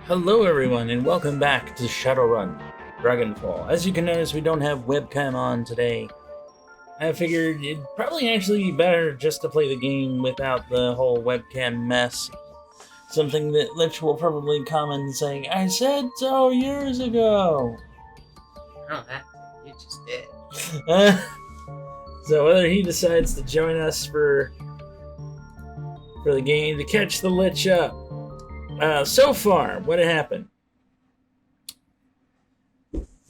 Hello everyone and welcome back to Shadowrun Dragonfall. As you can notice, we don't have webcam on today. I figured it'd probably actually be better just to play the game without the whole webcam mess. Something that Lich will probably comment saying, "I said so years ago." Oh, that you just did. So whether he decides to join us for the game to catch the Lich up. So far, what had happened?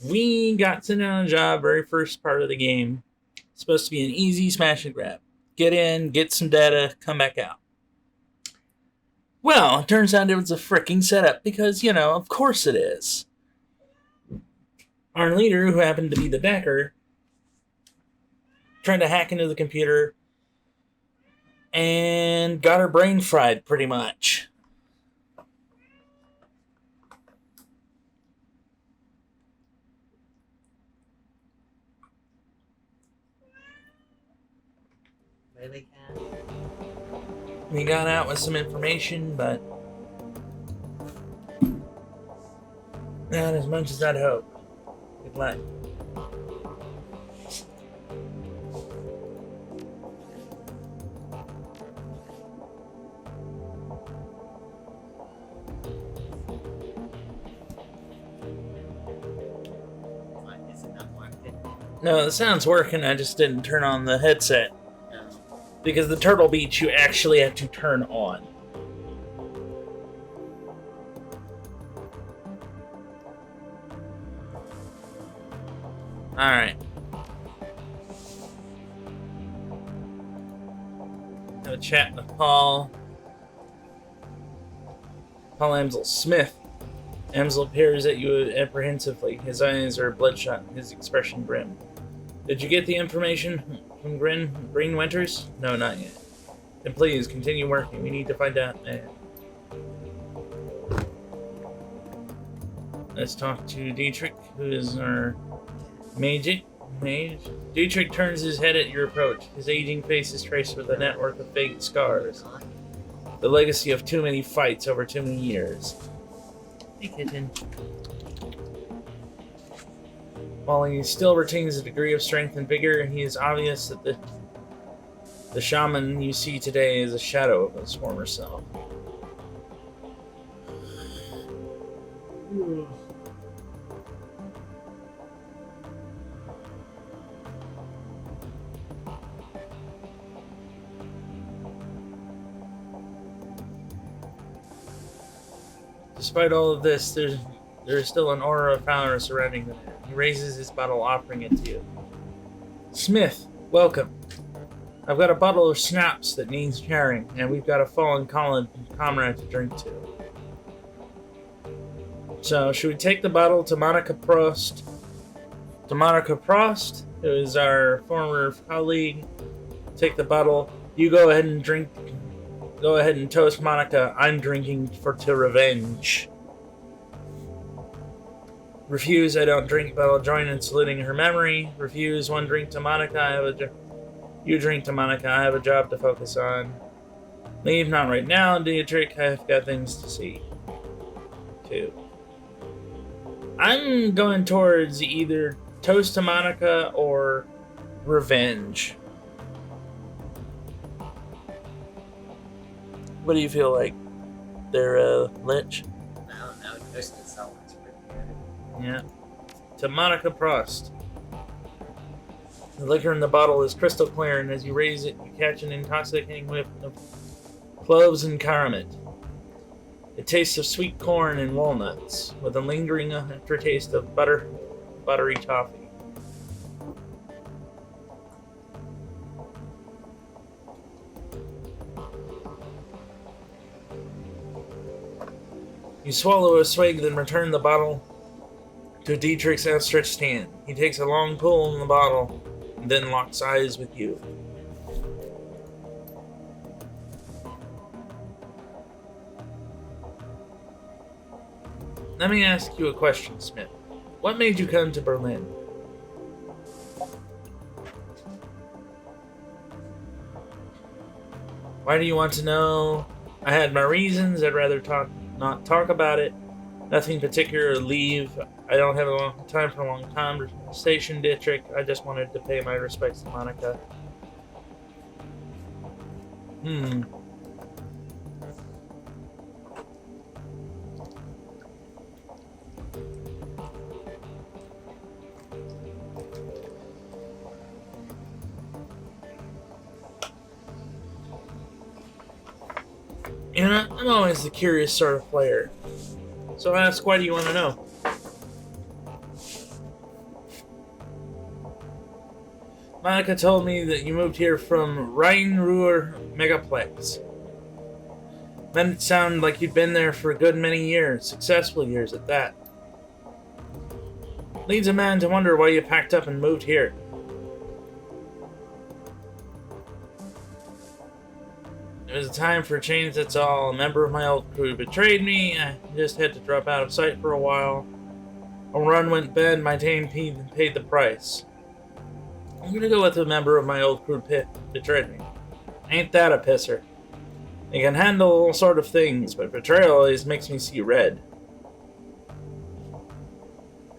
We got sent on a job, very first part of the game. It's supposed to be an easy smash and grab. Get in, get some data, come back out. Well, it turns out it was a freaking setup because, of course it is. Our leader, who happened to be the Decker, tried to hack into the computer and got her brain fried pretty much. Really can. We got out with some information, but not as much as I'd hoped. Good luck. Why is it not working? No, the sound's working, I just didn't turn on the headset. No. Because the turtle beach you actually have to turn on. Alright. Have a chat with Paul. Paul Amsel Smith. Amsel peers at you apprehensively. His eyes are bloodshot, his expression grim. Did you get the information from Green Winters? No, not yet. Then please, continue working. We need to find out. Let's talk to Dietrich, who is our mage. Dietrich turns his head at your approach. His aging face is traced with a network of fake scars. The legacy of too many fights over too many years. Hey, kitten. While he still retains a degree of strength and vigor, he is obvious that the shaman you see today is a shadow of his former self. Despite all of this, there is still an aura of power surrounding the man. He raises his bottle, offering it to you. Smith, welcome. I've got a bottle of schnapps that needs sharing, and we've got a fallen comrade to drink to. So, should we take the bottle to Monica Prost? To Monica Prost, who is our former colleague. Take the bottle. You go ahead and drink. Go ahead and toast Monica. I'm drinking to revenge. Refuse, I don't drink, but I'll join in saluting her memory. Refuse, one drink to Monica. You drink to Monica. I have a job to focus on. Leave, not right now, Dietrich. I've got things to see. 2. I'm going towards either toast to Monica or revenge. What do you feel like there, Lich? I don't know. Toast to someone's pretty good. Yeah. To Monica Prost. The liquor in the bottle is crystal clear, and as you raise it, you catch an intoxicating whiff of cloves and caramel. It tastes of sweet corn and walnuts, with a lingering aftertaste of buttery toffee. You swallow a swig, then return the bottle to Dietrich's outstretched hand. He takes a long pull in the bottle, and then locks eyes with you. Let me ask you a question, Smith. What made you come to Berlin? Why do you want to know? I had my reasons. I'd rather not talk about it. Nothing particular to leave. I don't have a long time for a long conversation, Dietrich. I just wanted to pay my respects to Monica. You know, I'm always the curious sort of player. So I ask, why do you want to know? Monica told me that you moved here from Rheinruhr Megaplex. Then it sounded like you'd been there for a good many years, successful years at that. Leads a man to wonder why you packed up and moved here. It was a time for a change, that's all. A member of my old crew betrayed me. I just had to drop out of sight for a while. A run went bad, my team paid the price. I'm gonna go with a member of my old crew betrayed me. Ain't that a pisser? They can handle all sort of things, but betrayal always makes me see red.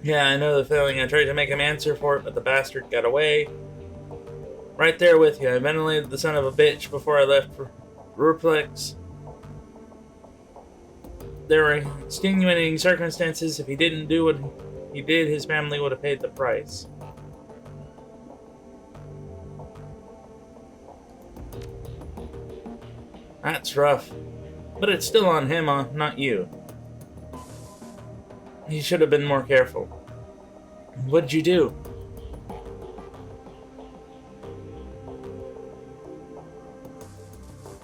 Yeah, I know the feeling. I tried to make him answer for it, but the bastard got away. Right there with you. I ventilated the son of a bitch before I left for Ruplex. There were extenuating circumstances. If he didn't do what he did, his family would have paid the price. That's rough. But it's still on him, not you. He should have been more careful. What'd you do?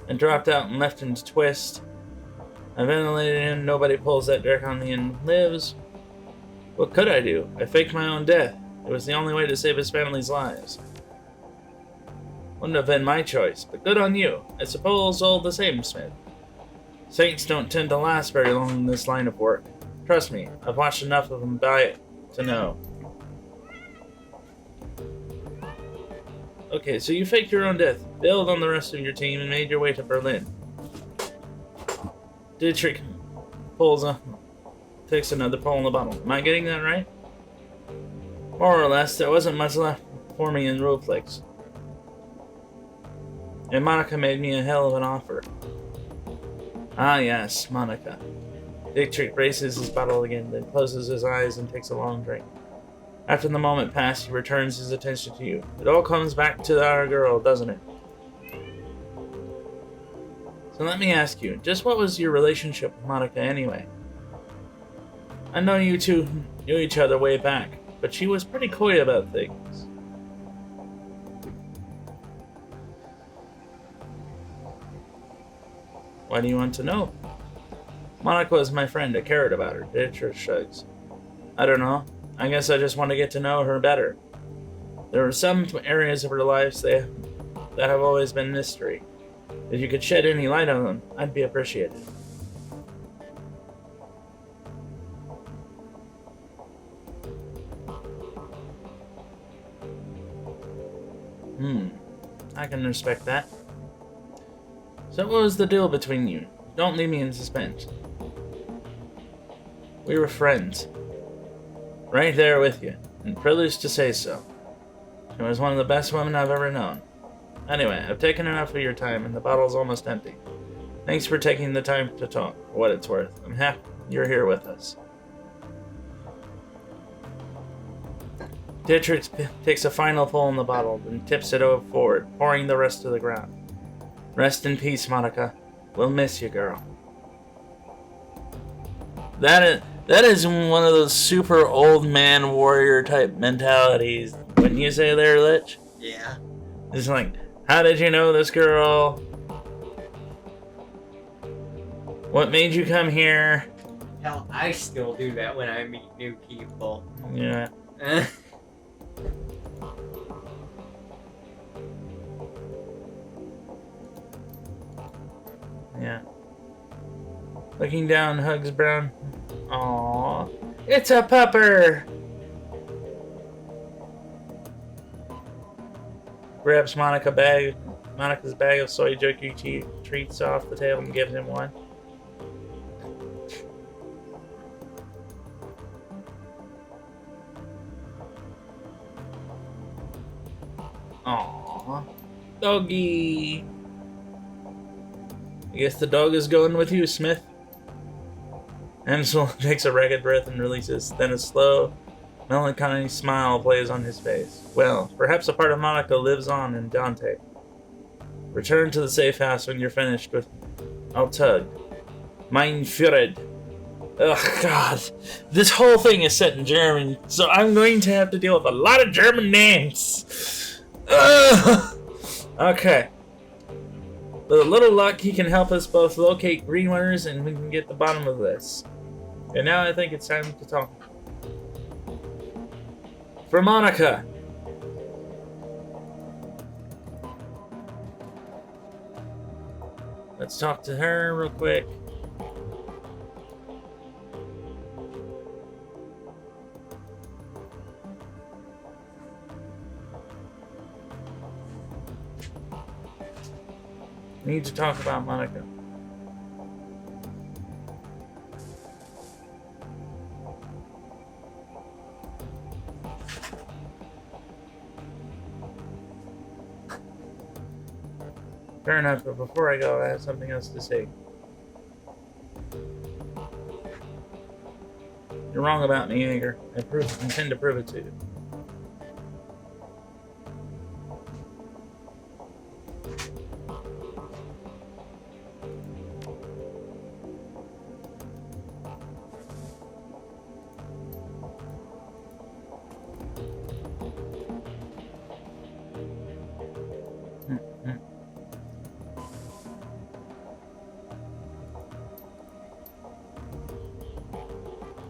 I dropped out and left him to twist. I ventilated him. Nobody pulls that dirk on me and lives. What could I do? I faked my own death. It was the only way to save his family's lives. Wouldn't have been my choice, but good on you. I suppose all the same, Smith. Saints don't tend to last very long in this line of work. Trust me, I've watched enough of them die to know. Okay, so you faked your own death, bailed on the rest of your team, and made your way to Berlin. Dietrich takes another pull in the bottle. Am I getting that right? More or less, there wasn't much left for me in Ruplex. And Monica made me a hell of an offer. Ah yes, Monica. Dietrich braces his bottle again, then closes his eyes and takes a long drink. After the moment passed, he returns his attention to you. It all comes back to our girl, doesn't it? So let me ask you, just what was your relationship with Monica anyway? I know you two knew each other way back, but she was pretty coy about things. Why do you want to know? Monica was my friend. I cared about her. Dietrich shrugs. I don't know. I guess I just want to get to know her better. There are some areas of her life that have always been mystery. If you could shed any light on them, I'd be appreciated. I can respect that. So what was the deal between you? Don't leave me in suspense. We were friends. Right there with you, and privileged to say so. She was one of the best women I've ever known. Anyway, I've taken enough of your time, and the bottle's almost empty. Thanks for taking the time to talk, for what it's worth. I'm happy you're here with us. Dietrich takes a final pull in the bottle, then tips it over forward, pouring the rest to the ground. Rest in peace, Monica. We'll miss you, girl. That is one of those super old man warrior type mentalities. Wouldn't you say there, Lich? Yeah. It's like, how did you know this girl? What made you come here? Hell, I still do that when I meet new people. Yeah. Yeah. Looking down, hugs Brown. Aww. It's a pupper! Grabs Monica's bag of soy jerky treats off the table and gives him one. Aww. Doggy. I guess the dog is going with you, Smith. Ansel takes a ragged breath and releases. Then a slow, melancholy smile plays on his face. Well, perhaps a part of Monica lives on in Dante. Return to the safe house when you're finished with... I'll tug. Mein Führer. Ugh, God. This whole thing is set in German, so I'm going to have to deal with a lot of German names. Ugh. Okay. With a little luck, he can help us both locate greenwares and we can get the bottom of this. And now I think it's time to talk. For Monica. Let's talk to her real quick. Need to talk about Monica. Fair enough, but before I go, I have something else to say. You're wrong about me, Ager. I intend to prove it to you.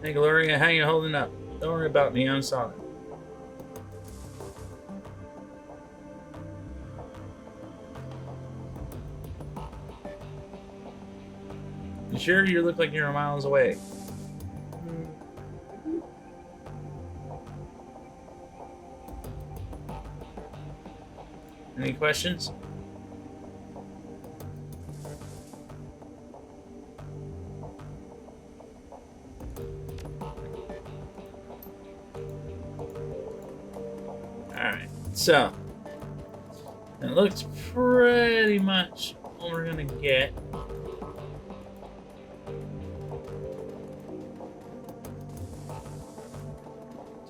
Hey Gloria, how you holding up? Don't worry about me, I'm solid. You sure? You look like you're miles away. Any questions? Alright, so it looks pretty much what we're gonna get.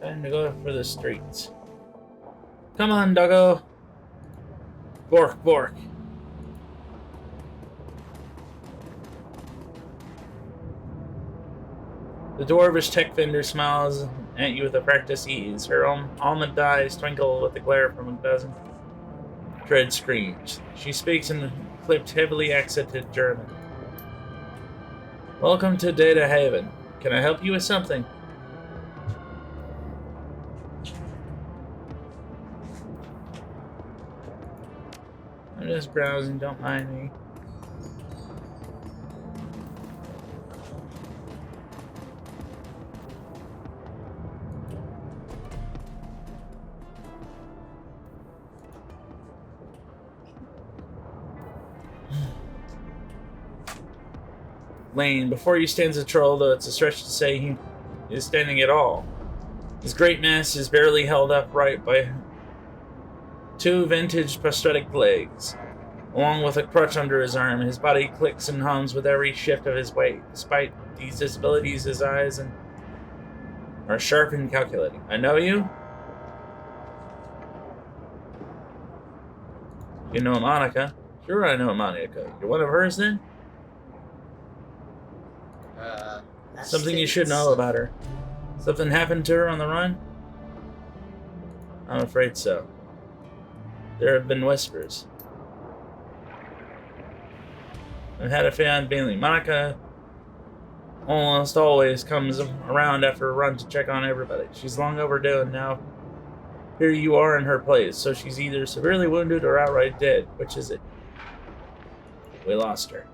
Time to go for the streets. Come on, doggo. Bork, bork. The dwarvish tech vendor smiles at you with a practiced ease. Her almond eyes twinkle with the glare from a dozen dread screams. She speaks in clipped, heavily accented German. Welcome to Data Haven. Can I help you with something? I'm just browsing, don't mind me. Lane, before you stands a troll, though it's a stretch to say he is standing at all. His great mass is barely held upright by two vintage prosthetic legs. Along with a crutch under his arm, his body clicks and hums with every shift of his weight. Despite these disabilities, his eyes are sharp and calculating. I know you? You know Monica? Sure I know Monica. You're one of hers then? Something you should know about her. Something happened to her on the run? I'm afraid so. There have been whispers. I've had a feeling Monica almost always comes around after a run to check on everybody. She's long overdue, and now here you are in her place, so she's either severely wounded or outright dead. Which is it? We lost her.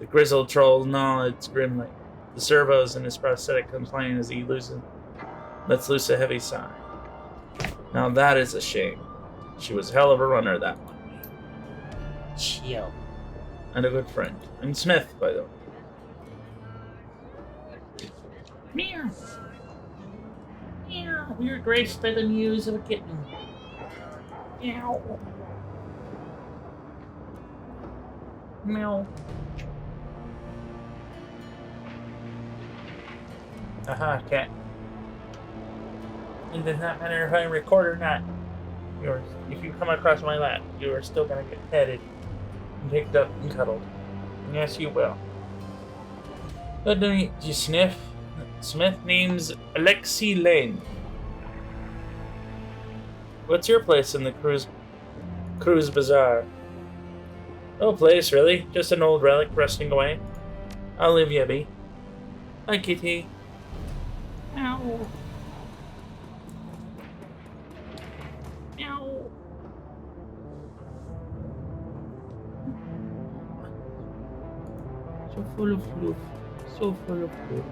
The grizzled troll nods grimly. The servos in his prosthetic complain as he lets loose a heavy sigh. Now that is a shame. She was a hell of a runner, that one. Chill. And a good friend. I'm Smith, by the way. Meow. Meow. We are graced by the muse of a kitten. Meow. Meow. Aha, cat. It does not matter if I record or not. If you come across my lap, you are still gonna get petted and picked up and cuddled. Yes, you will. But do you sniff? Smith name's Alexi Lane. What's your place in the cruise bazaar? No place, really. Just an old relic rusting away. I'll leave you be. Bye, kitty. Ow. Meow. So full of floof. So full of floof.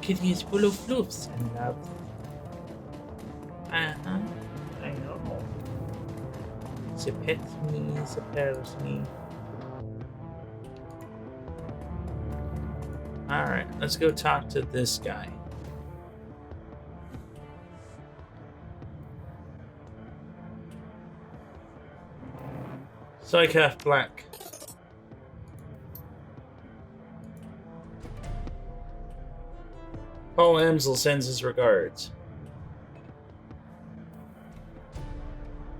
Kitty is full of floofs and love. Uh-huh. I know. She pets me, she pairs me. Alright, let's go talk to this guy. Psychoth Black. Paul Emsel sends his regards.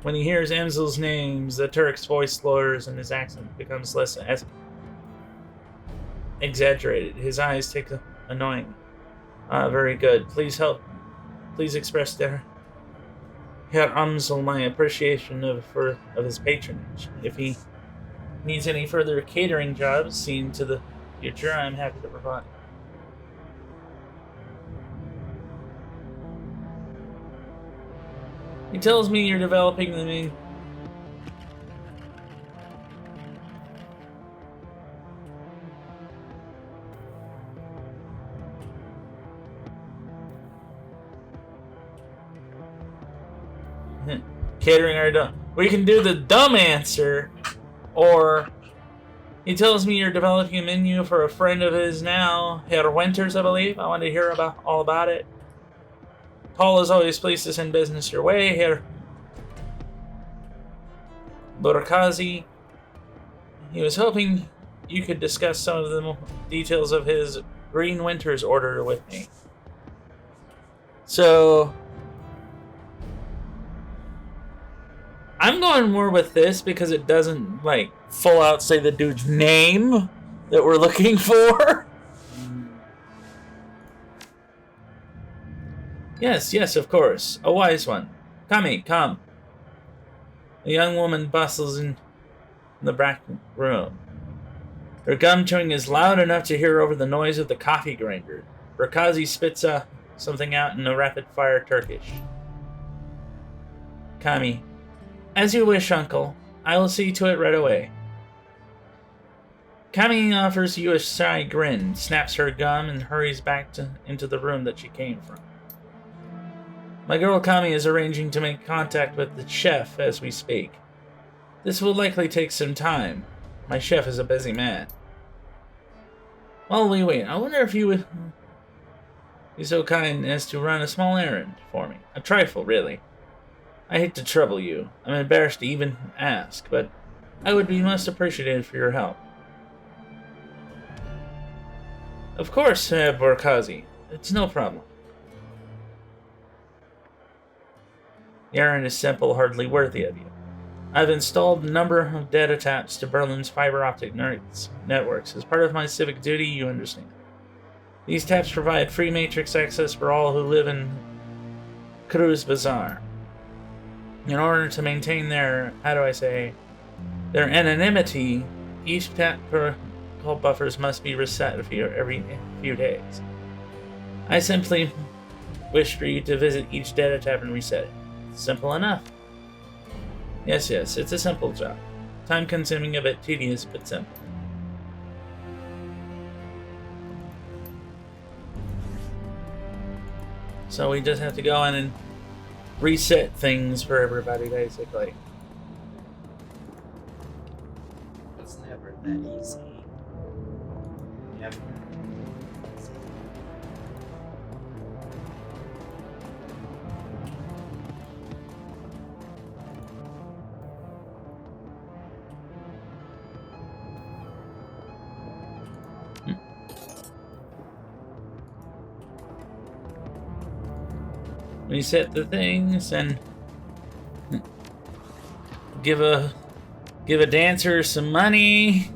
When he hears Emsel's names, the Turk's voice lowers and his accent becomes less exaggerated. His eyes take annoying. Very good. Please help. Please express to Herr Emsel my appreciation of his patronage. If he needs any further catering jobs seen to the future, I'm happy to provide. He tells me you're developing the main... Catering our dumb... We can do the dumb answer, or... He tells me you're developing a menu for a friend of his now, Herr Winters, I believe. I want to hear all about it. Paul is always pleased to send business your way, Herr Burkazi. He was hoping you could discuss some of the details of his Green Winters order with me. So, I'm going more with this because it doesn't, like, full out say the dude's name that we're looking for. Yes, of course. A wise one. Come. A young woman bustles in the back room. Her gum chewing is loud enough to hear over the noise of the coffee grinder. Burkazi spits something out in a rapid-fire Turkish. Kami. As you wish, uncle. I will see to it right away. Kami offers you a shy grin, snaps her gum, and hurries back into the room that she came from. My girl Kami is arranging to make contact with the chef as we speak. This will likely take some time. My chef is a busy man. While we wait, I wonder if you would be so kind as to run a small errand for me. A trifle, really. I hate to trouble you. I'm embarrassed to even ask, but I would be most appreciative for your help. Of course, Burkazi. It's no problem. The errand is simple, hardly worthy of you. I've installed a number of data taps to Berlin's fiber optic networks. As part of my civic duty, you understand. These taps provide free matrix access for all who live in Cruz Bazaar. In order to maintain their anonymity, each tap protocol buffers must be reset every few days. I simply wish for you to visit each data tap and reset it. Simple enough. Yes, it's a simple job. Time-consuming, a bit tedious, but simple. So we just have to go in and reset things for everybody, basically. It's never that easy. Never. reset the things and give a dancer some money.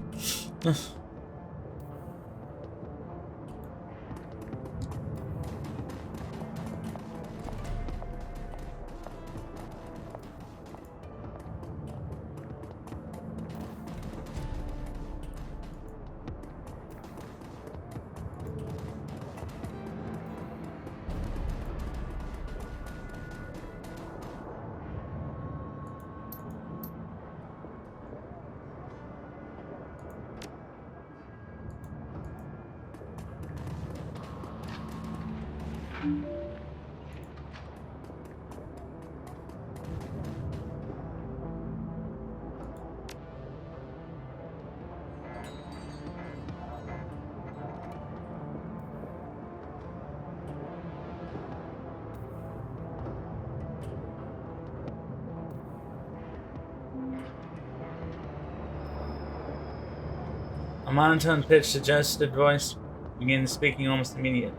A monotone pitched adjusted voice begins speaking almost immediately.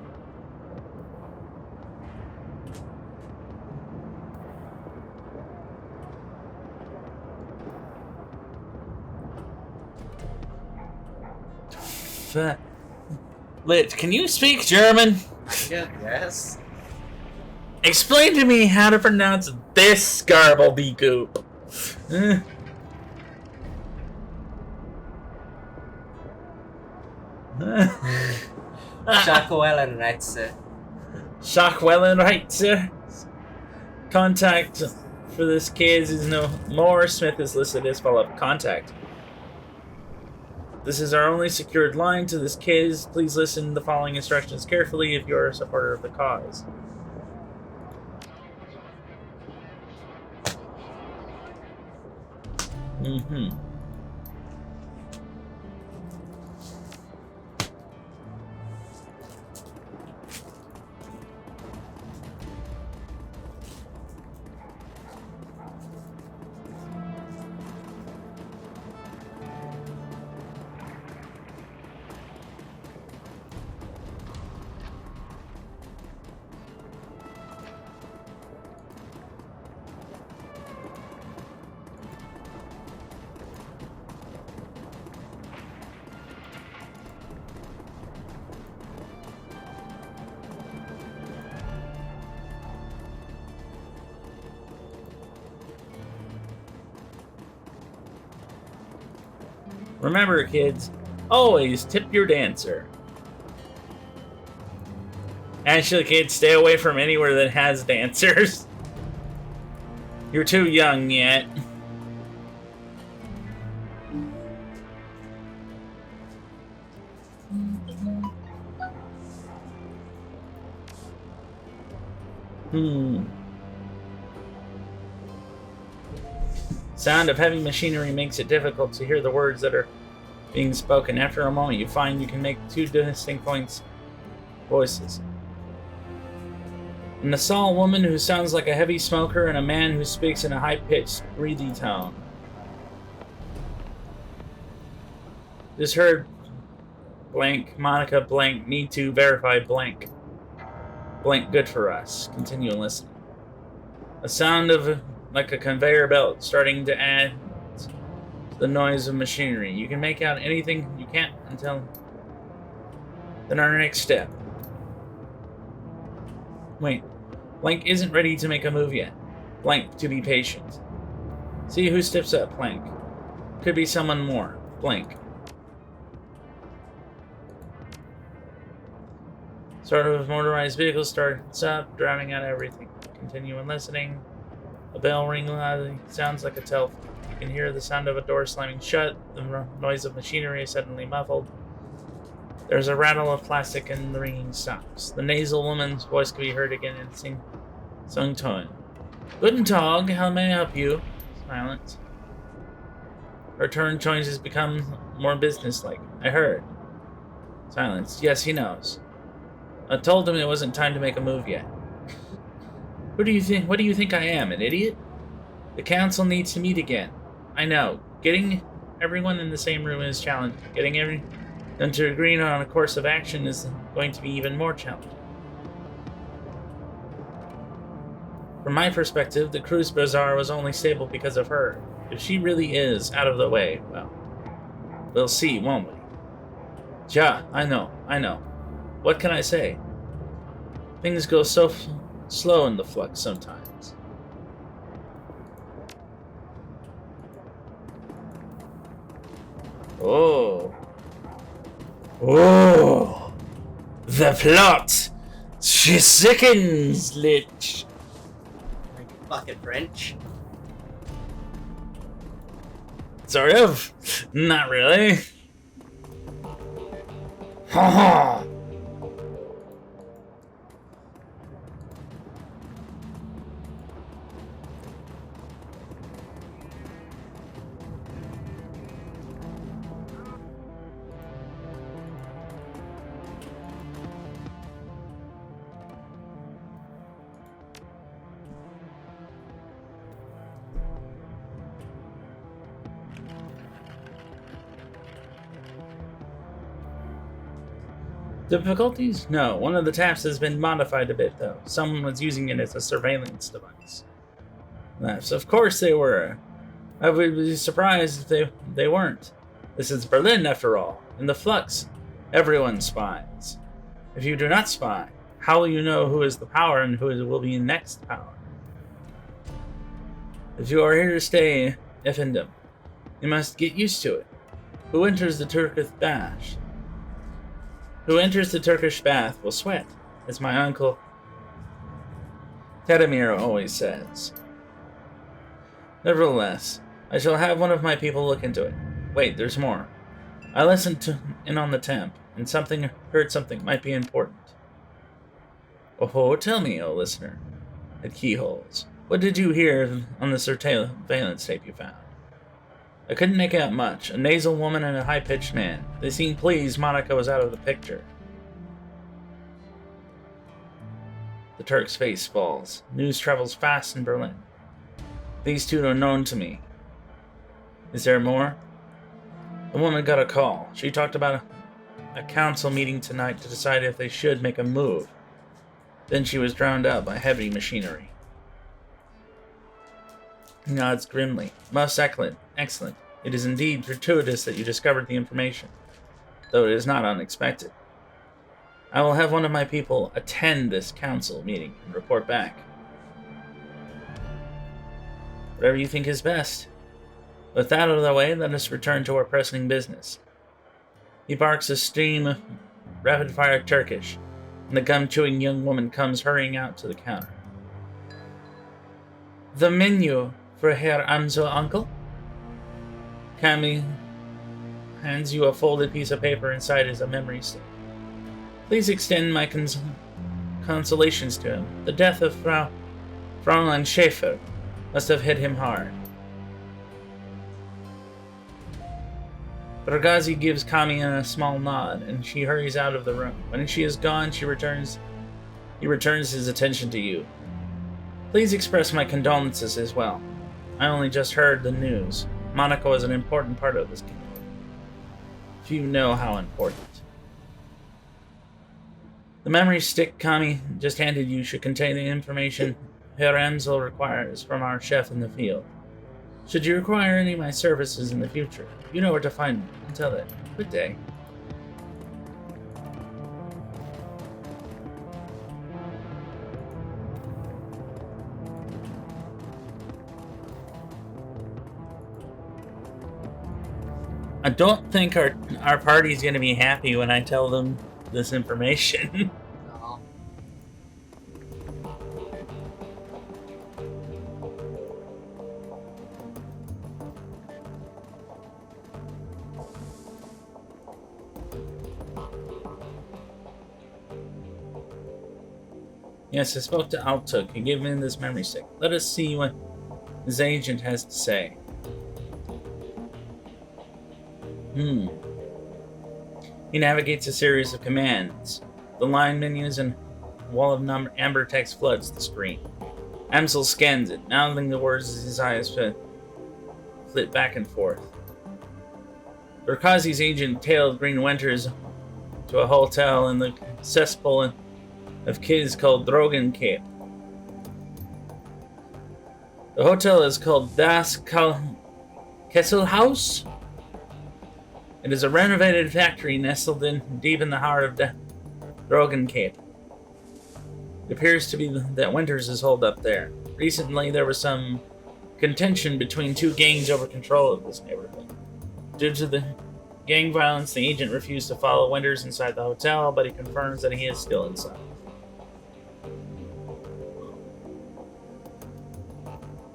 Lit, can you speak German? Yeah, yes. Explain to me how to pronounce this garbledy-goop. Schachwellenreitze. Schachwellenreitze. Contact for this case is no more. Smith is listed as follow-up contact. This is our only secured line to this case. Please listen to the following instructions carefully if you are a supporter of the cause. Remember, kids, always tip your dancer. Actually, kids, stay away from anywhere that has dancers. You're too young yet. Sound of heavy machinery makes it difficult to hear the words that are being spoken. After a moment, you find you can make two distinct voices. An Asal woman who sounds like a heavy smoker and a man who speaks in a high-pitched, breathy tone. Just heard blank, Monica blank, need to verify blank. Blank good for us. Continue listening. A sound of like a conveyor belt starting to add to the noise of machinery. You can make out anything you can't until then our next step. Wait, Blank isn't ready to make a move yet. Blank to be patient. See who steps up, Blank. Could be someone more. Blank. Sort of motorized vehicle starts up, driving out everything. Continue listening. A bell ring loudly. Sounds like a telephone. You can hear the sound of a door slamming shut. The noise of machinery is suddenly muffled. There's a rattle of plastic and the ringing stops. The nasal woman's voice can be heard again in sung tone. Guten Tag, how may I help you? Silence. Her tone choices become more businesslike. I heard. Silence. Yes, he knows. I told him it wasn't time to make a move yet. What do you think I am, an idiot? The council needs to meet again. I know. Getting everyone in the same room is challenging. Getting everyone to agree on a course of action is going to be even more challenging. From my perspective, the cruise bazaar was only stable because of her. If she really is out of the way, well, we'll see, won't we? Yeah, I know. What can I say? Things go so slow in the flux sometimes. Oh. The plot! She sickens, Lich. Like fucking French. Sort of. Not really. Haha. Difficulties? No. One of the taps has been modified a bit, though. Someone was using it as a surveillance device. Yes, of course they were. I would be surprised if they weren't. This is Berlin, after all. In the flux, everyone spies. If you do not spy, how will you know who is the power and who will be next power? If you are here to stay, Effendum, you must get used to it. Who enters the Turkish bath? Who enters the Turkish bath will sweat, as my uncle Tadamir always says. Nevertheless, I shall have one of my people look into it. Wait, there's more. I listened in on the temp, and heard something might be important. Oh, tell me, O listener, at Keyholes, what did you hear on the surveillance tape you found? I couldn't make out much. A nasal woman and a high-pitched man. They seemed pleased Monica was out of the picture. The Turk's face falls. News travels fast in Berlin. These two are known to me. Is there more? The woman got a call. She talked about a council meeting tonight to decide if they should make a move. Then she was drowned out by heavy machinery. He nods grimly. Most excellent. It is indeed gratuitous that you discovered the information, though it is not unexpected. I will have one of my people attend this council meeting and report back. Whatever you think is best. With that out of the way, let us return to our pressing business. He barks a stream of rapid-fire Turkish, and the gum-chewing young woman comes hurrying out to the counter. The menu for Herr Amso, uncle? Kami hands you a folded piece of paper. Inside is a memory stick. Please extend my consolations to him. The death of Fraulein Schaefer must have hit him hard. Bragazi gives Kami a small nod, and she hurries out of the room. When she is gone, he returns his attention to you. Please express my condolences as well. I only just heard the news. Monaco is an important part of this kingdom. If you know how important. The memory stick Kami just handed you should contain the information Herr Amsel requires from our chef in the field. Should you require any of my services in the future, you know where to find me. Until then, good day. I don't think our party's going to be happy when I tell them this information. No. Yes, I spoke to Altuk. He gave me this memory stick. Let us see what his agent has to say. He navigates a series of commands. The line menus and wall of amber text floods the screen. Amsel scans it, mouthing the words as his eyes flit back and forth. Urkazi's agent tailed Green Winters to a hotel in the cesspool of kids called Drogen Cape. The hotel is called Kesselhaus. It is a renovated factory nestled deep in the heart of the Drogen Cape. It appears to be that Winters is holed up there. Recently, there was some contention between two gangs over control of this neighborhood. Due to the gang violence, the agent refused to follow Winters inside the hotel, but he confirms that he is still inside.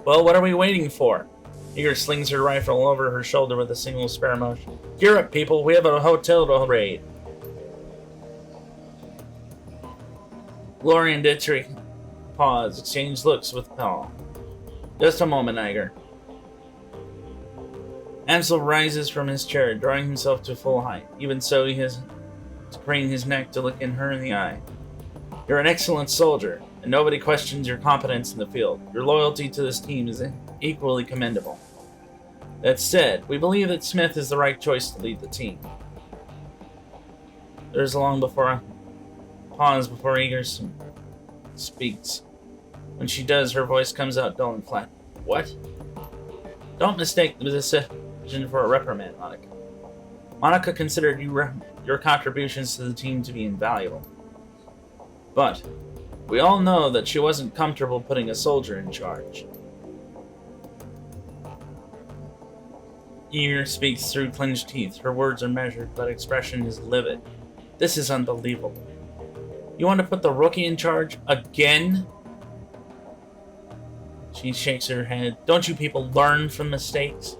Well, what are we waiting for? Eager slings her rifle over her shoulder with a single spare motion. Gear up, people. We have a hotel to raid. Glory and Dietrich pause, exchange looks with Paul. Just a moment, Iger. Ansel rises from his chair, drawing himself to full height. Even so, he has to crane his neck to look her in the eye. You're an excellent soldier, and nobody questions your competence in the field. Your loyalty to this team is equally commendable. That said, we believe that Smith is the right choice to lead the team. There's a long pause before Eager speaks. When she does, her voice comes out dull and flat. What? Don't mistake the decision for a reprimand, Monica. Monica considered your contributions to the team to be invaluable. But we all know that she wasn't comfortable putting a soldier in charge. Ear speaks through clenched teeth. Her words are measured, but expression is livid. This is unbelievable. You want to put the rookie in charge again? She shakes her head. Don't you people learn from mistakes?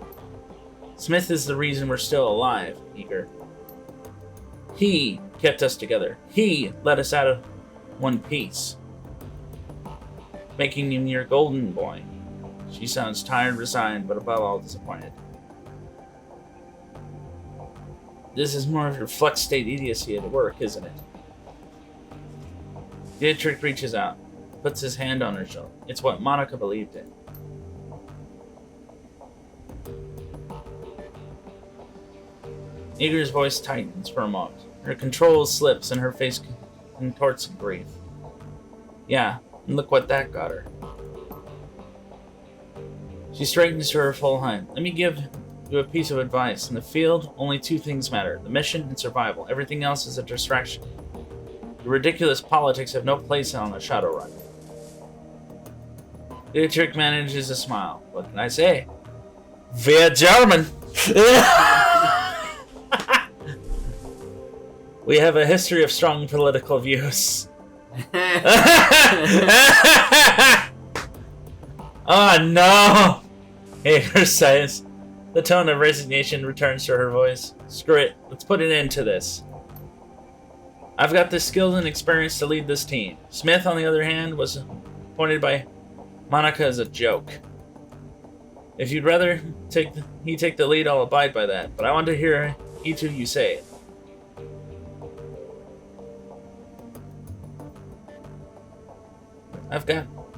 Smith is the reason we're still alive, Eager. He kept us together. He let us out of one piece, making him your golden boy. She sounds tired, resigned, but above all disappointed. This is more of your flex state idiocy at work, isn't it? Dietrich reaches out, puts his hand on her shoulder. It's what Monica believed in. Eager's voice tightens for a moment. Her control slips and her face contorts in grief. Yeah, and look what that got her. She straightens to her full height. Let me give you a piece of advice. In the field, only two things matter: the mission and survival. Everything else is a distraction. Your ridiculous politics have no place on a Shadowrun. Dietrich manages a smile. What can I say? Wir German! We have a history of strong political views. Oh no! Hager says. The tone of resignation returns to her voice. Screw it, let's put an end to this. I've got the skills and experience to lead this team. Smith, on the other hand, was appointed by Monica as a joke. If you'd rather he take the lead, I'll abide by that. But I want to hear each of you say it.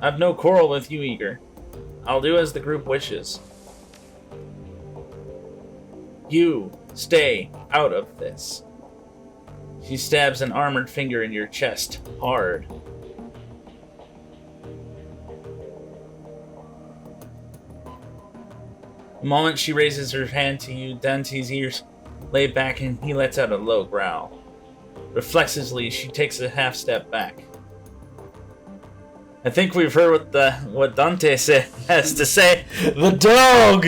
I've no quarrel with you, Eager. I'll do as the group wishes. You stay out of this. She stabs an armored finger in your chest, hard. The moment she raises her hand to you, Dante's ears lay back and he lets out a low growl. Reflexively, she takes a half step back. I think we've heard what Dante has to say. The dog!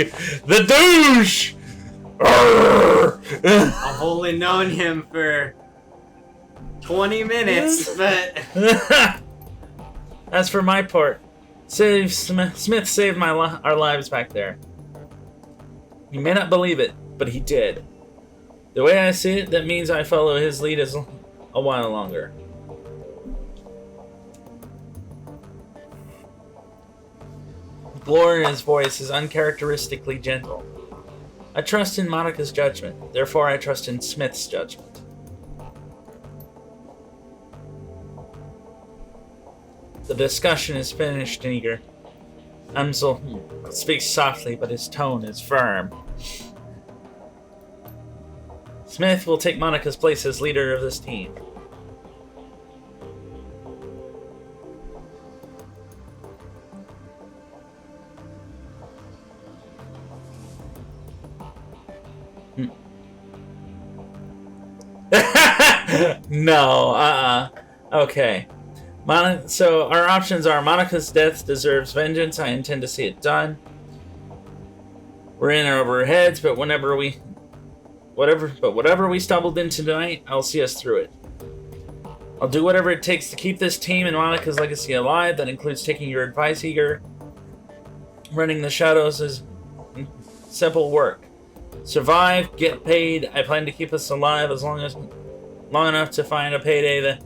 The douche! I've only known him for 20 minutes, but... As for my part, Smith saved our lives back there. You may not believe it, but he did. The way I see it, that means I follow his lead a while longer. Gloria's voice is uncharacteristically gentle. I trust in Monica's judgment, therefore I trust in Smith's judgment. The discussion is finished, Eager. Amsel speaks softly, but his tone is firm. Smith will take Monica's place as leader of this team. No, okay. So our options are Monica's death deserves vengeance. I intend to see it done. We're in over our heads, but whatever we stumbled into tonight, I'll see us through it. I'll do whatever it takes to keep this team and Monica's legacy alive. That includes taking your advice, Eager. Running the shadows is simple work. Survive, get paid. I plan to keep us alive long enough to find a payday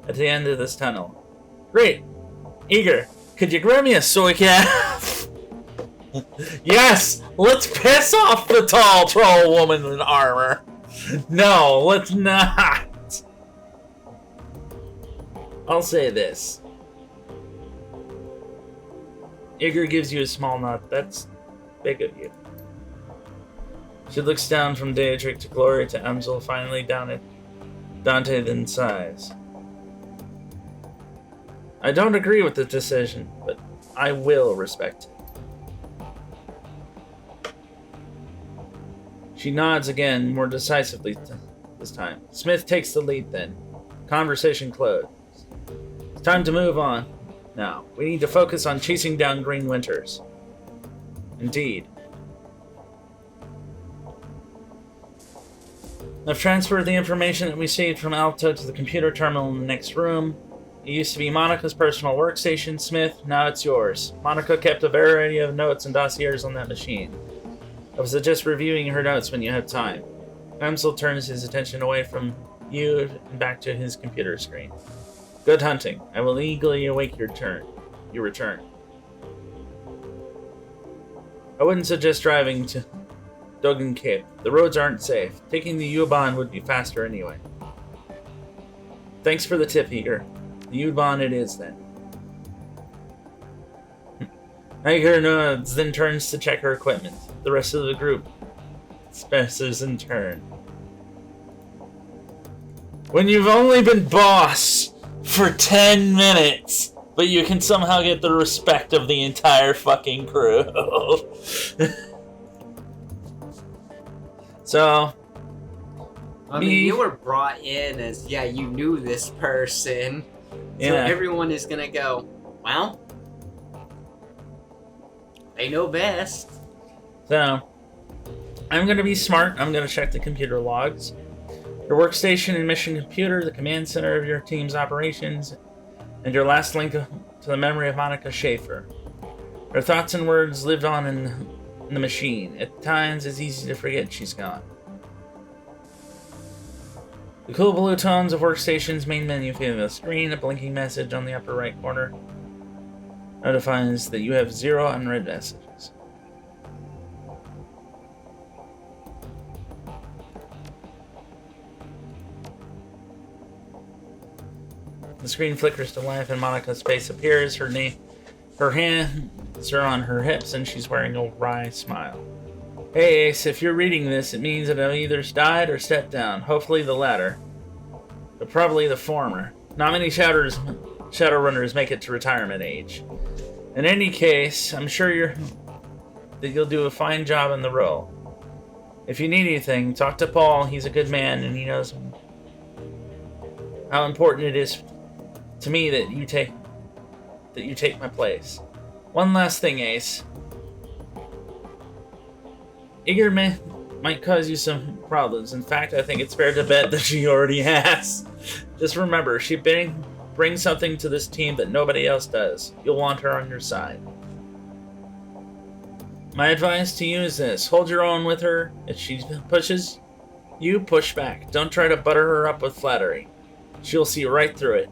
at the end of this tunnel. Great. Eager, could you grab me a soy calf? Yes! Let's piss off the tall troll woman in armor. No, let's not. I'll say this. Igor gives you a small nod. That's big of you. She looks down from Daedric to Glory to Amsel, finally down at Dante, then sighs. I don't agree with the decision, but I will respect it. She nods again, more decisively this time. Smith takes the lead then. Conversation closed. It's time to move on. Now, we need to focus on chasing down Green Winters. Indeed. I've transferred the information that we received from Alto to the computer terminal in the next room. It used to be Monica's personal workstation, Smith. Now it's yours. Monica kept a variety of notes and dossiers on that machine. I was just reviewing her notes when you had time. Amsel turns his attention away from you and back to his computer screen. Good hunting. I will eagerly await your return. I wouldn't suggest driving to Dogan Cape. The roads aren't safe. Taking the U-Bahn would be faster anyway. Thanks for the tip, Eager. The U-Bahn it is, then. Eager nods, then turns to check her equipment. The rest of the group expresses in turn. When you've only been boss for 10 minutes, but you can somehow get the respect of the entire fucking crew. So, I mean, you were brought in as, you knew this person. So everyone is gonna go, well, they know best. So, I'm gonna be smart. I'm gonna check the computer logs. Your workstation and mission computer, the command center of your team's operations, and your last link to the memory of Monica Schaefer. Her thoughts and words lived on in the machine. At times, it's easy to forget she's gone. The cool blue tones of Workstation's main menu fill the screen. A blinking message on the upper right corner notifies that you have 0 unread messages. The screen flickers to life and Monica's face appears. Her hands are on her hips and she's wearing a wry smile. Hey Ace, if you're reading this, it means that I've either died or stepped down. Hopefully the latter. But probably the former. Not many Shadowrunners make it to retirement age. In any case, I'm sure that you'll do a fine job in the role. If you need anything, talk to Paul. He's a good man and he knows how important it is to me that you take my place. One last thing, Ace. Igor might cause you some problems. In fact, I think it's fair to bet that she already has. Just remember, she brings something to this team that nobody else does. You'll want her on your side. My advice to you is this. Hold your own with her. If she pushes, you push back. Don't try to butter her up with flattery. She'll see right through it.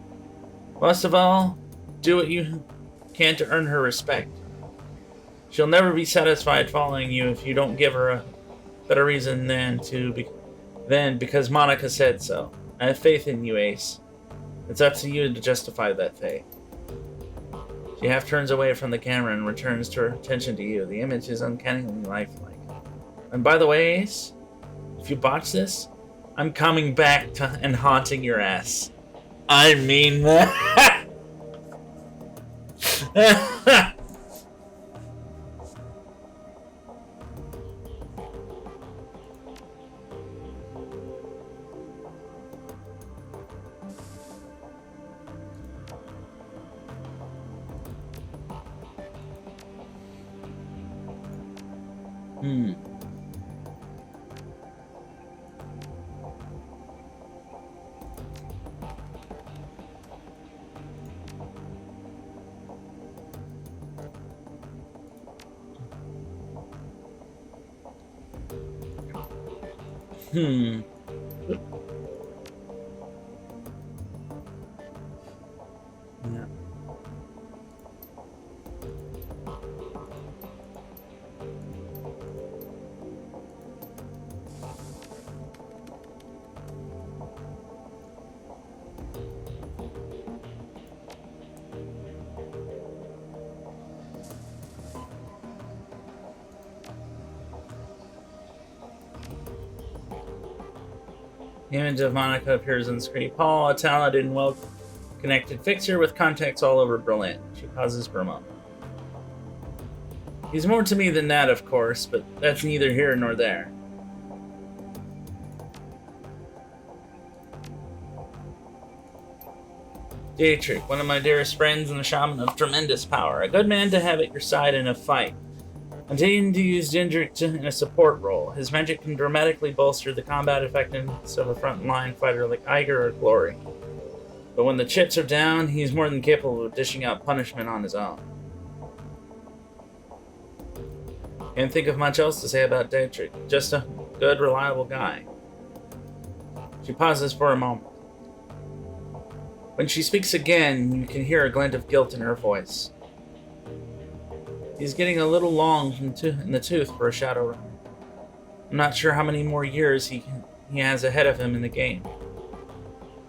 Most of all, do what you can to earn her respect. She'll never be satisfied following you if you don't give her a better reason than because Monica said so. I have faith in you, Ace. It's up to you to justify that faith. She half turns away from the camera and returns her attention to you. The image is uncannily lifelike. And by the way, Ace, if you botch this, I'm coming back and haunting your ass. I mean that. Hmm. Hmm. Yeah. The image of Monica appears on the screen. Paul, a talented and well-connected fixer with contacts all over Berlin. She pauses for a moment. He's more to me than that, of course, but that's neither here nor there. Dietrich, one of my dearest friends and a shaman of tremendous power. A good man to have at your side in a fight. I'm intending to use Ginger in a support role. His magic can dramatically bolster the combat effectiveness of a frontline fighter like Iger or Glory. But when the chips are down, he's more than capable of dishing out punishment on his own. Can't think of much else to say about Dietrich. Just a good, reliable guy. She pauses for a moment. When she speaks again, you can hear a glint of guilt in her voice. He's getting a little long in the tooth for a Shadowrun. I'm not sure how many more years he has ahead of him in the game.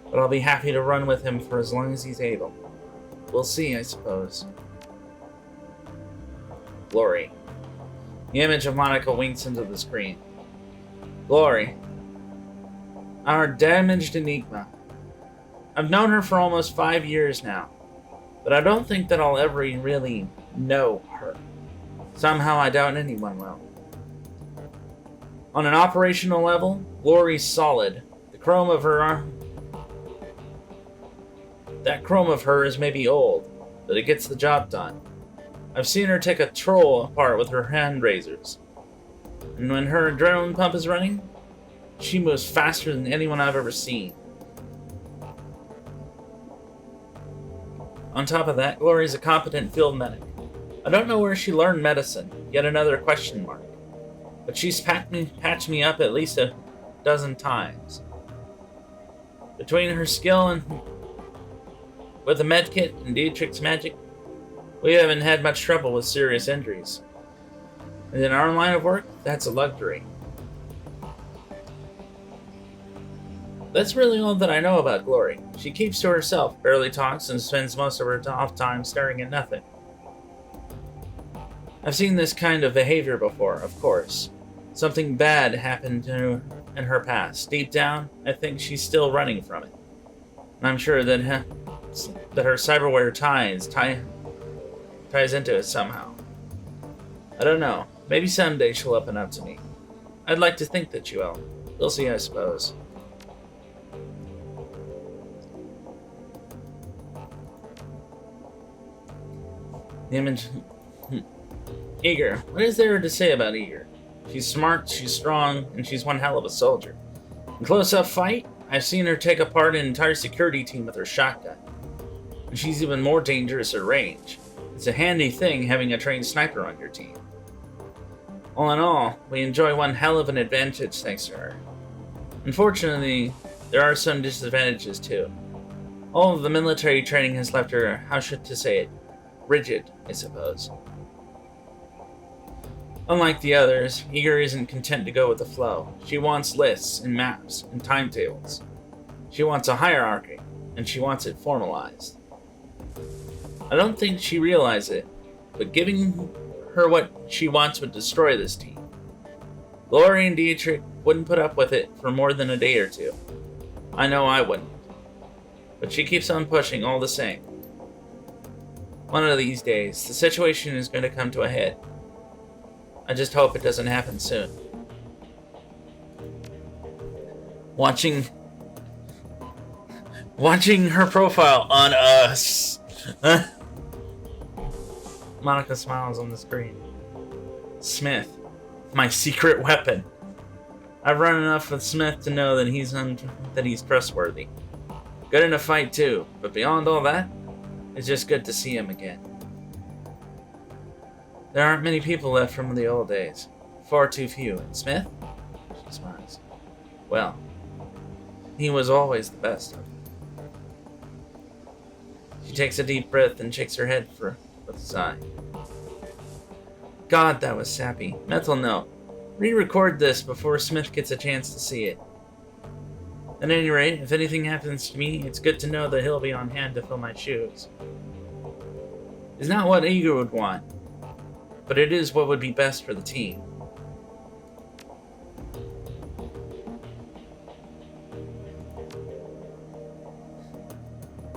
But I'll be happy to run with him for as long as he's able. We'll see, I suppose. Glory. The image of Monica winks into the screen. Glory. Our damaged enigma. I've known her for almost 5 years now, but I don't think that I'll ever really know her. Somehow I doubt anyone will. On an operational level, Glory's solid. That chrome of her is maybe old, but it gets the job done. I've seen her take a troll apart with her hand razors. And when her adrenaline pump is running, she moves faster than anyone I've ever seen. On top of that, Glory's a competent field medic. I don't know where she learned medicine, yet another question mark. But she's patched me up at least a dozen times. Between her skill and with the medkit and Dietrich's magic, we haven't had much trouble with serious injuries. And in our line of work, that's a luxury. That's really all that I know about Glory. She keeps to herself, barely talks, and spends most of her off time staring at nothing. I've seen this kind of behavior before, of course. Something bad happened to her in her past. Deep down, I think she's still running from it. And I'm sure that her cyberware ties into it somehow. I don't know. Maybe someday she'll open up to me. I'd like to think that she will. We'll see, I suppose. The image... Eager. What is there to say about Eager? She's smart, she's strong, and she's one hell of a soldier. In close-up fight, I've seen her take apart an entire security team with her shotgun. And she's even more dangerous at range. It's a handy thing having a trained sniper on your team. All in all, we enjoy one hell of an advantage thanks to her. Unfortunately, there are some disadvantages too. All of the military training has left her, how should to say it, rigid, I suppose. Unlike the others, Eager isn't content to go with the flow. She wants lists and maps and timetables. She wants a hierarchy, and she wants it formalized. I don't think she realizes it, but giving her what she wants would destroy this team. Glory and Dietrich wouldn't put up with it for more than a day or two. I know I wouldn't. But she keeps on pushing all the same. One of these days, the situation is going to come to a head. I just hope it doesn't happen soon. Watching her profile on us. Monica smiles on the screen. Smith, My secret weapon. I've run enough with Smith to know that he's trustworthy. Good in a fight too, but beyond all that, it's just good to see him again. There aren't many people left from the old days. Far too few. And Smith? She smiles. Well, he was always the best of them. She takes a deep breath and shakes her head with a sigh. God, that was sappy. Mental note. Re-record this before Smith gets a chance to see it. At any rate, if anything happens to me, it's good to know that he'll be on hand to fill my shoes. It's not what Eager would want, but it is what would be best for the team.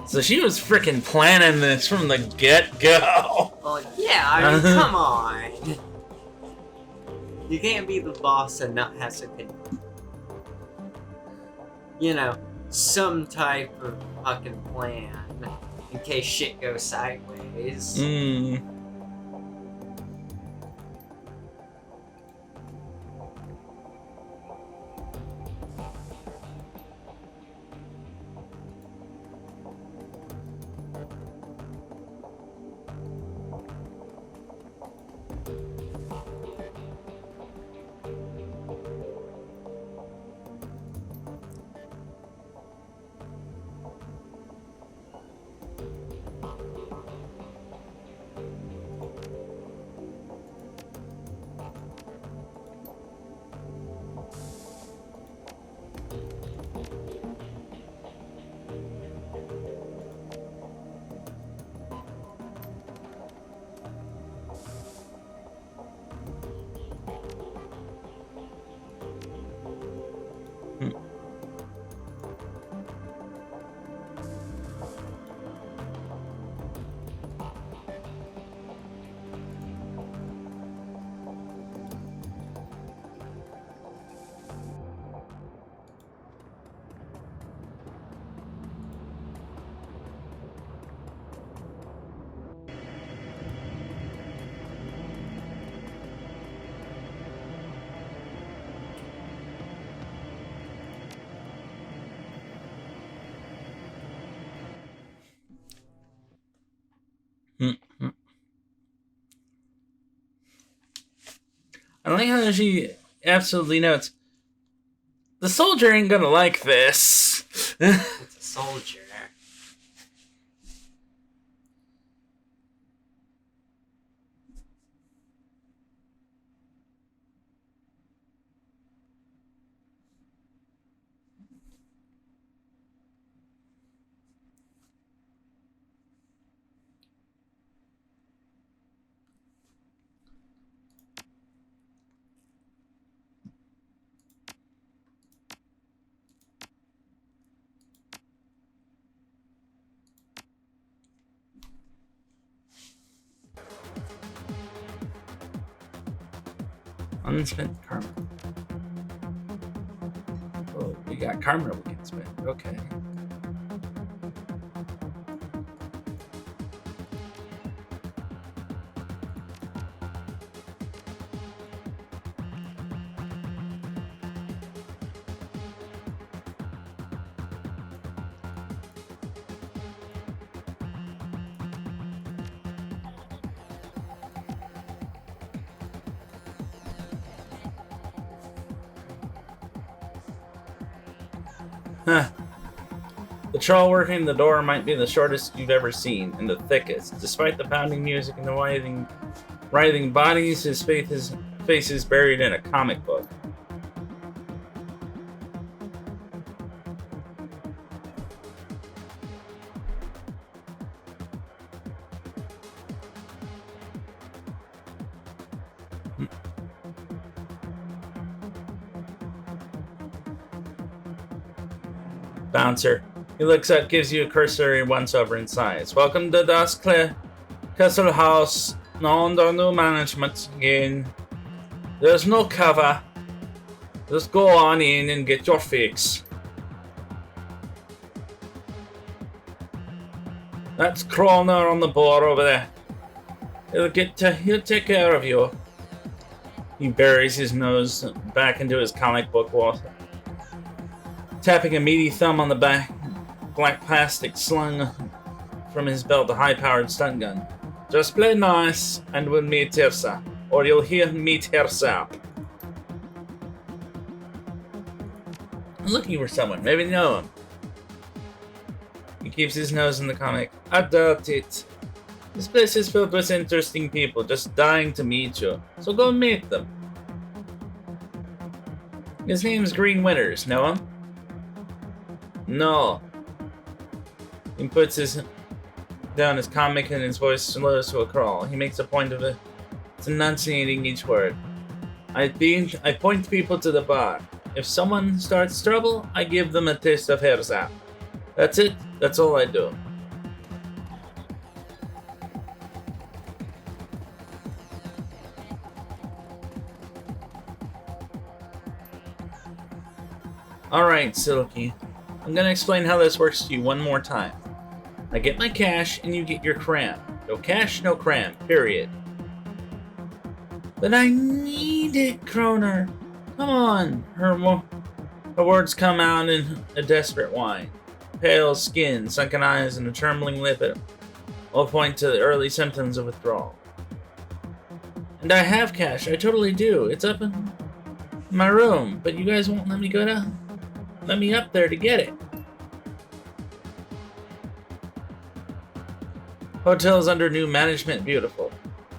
So she was freaking planning this from the get-go. Well, yeah, I mean, come on. You can't be the boss and not have something. You know, some type of fucking plan in case shit goes sideways. I like how she absolutely notes, the soldier ain't gonna like this. It's a soldier. Unspent karma. Oh, we got karma we can spend. Okay. Huh. The troll working the door might be the shortest you've ever seen, and the thickest. Despite the pounding music and the writhing bodies, his face is buried in a comic book. Bouncer. He looks up, gives you a cursory once-over in size. Welcome to Das Castle House. Now under new management again. There's no cover. Just go on in and get your fix. That's Kroner on the board over there. He'll take care of you. He buries his nose back into his comic book wall, tapping a meaty thumb on the back black plastic slung from his belt, a high-powered stun gun. Just play nice, and we'll meet Tirsa, or you'll hear me Tirsa. I'm looking for someone, maybe know him. He keeps his nose in the comic. I doubt it. This place is filled with interesting people, just dying to meet you. So go meet them. His name's Green Winters. Know him? No. He puts down his comic and his voice slows to a crawl. He makes a point of enunciating each word. I point people to the bar. If someone starts trouble, I give them a taste of hair sap. That's it. That's all I do. Alright, Silky. I'm gonna explain how this works to you one more time. I get my cash, and you get your cram. No cash, no cram. Period. But I need it, Kroner. Come on. Her words come out in a desperate whine. Pale skin, sunken eyes, and a trembling lip all point to the early symptoms of withdrawal. And I have cash. I totally do. It's up in my room, but you guys won't let me up there to get it. Hotel's under new management. Beautiful.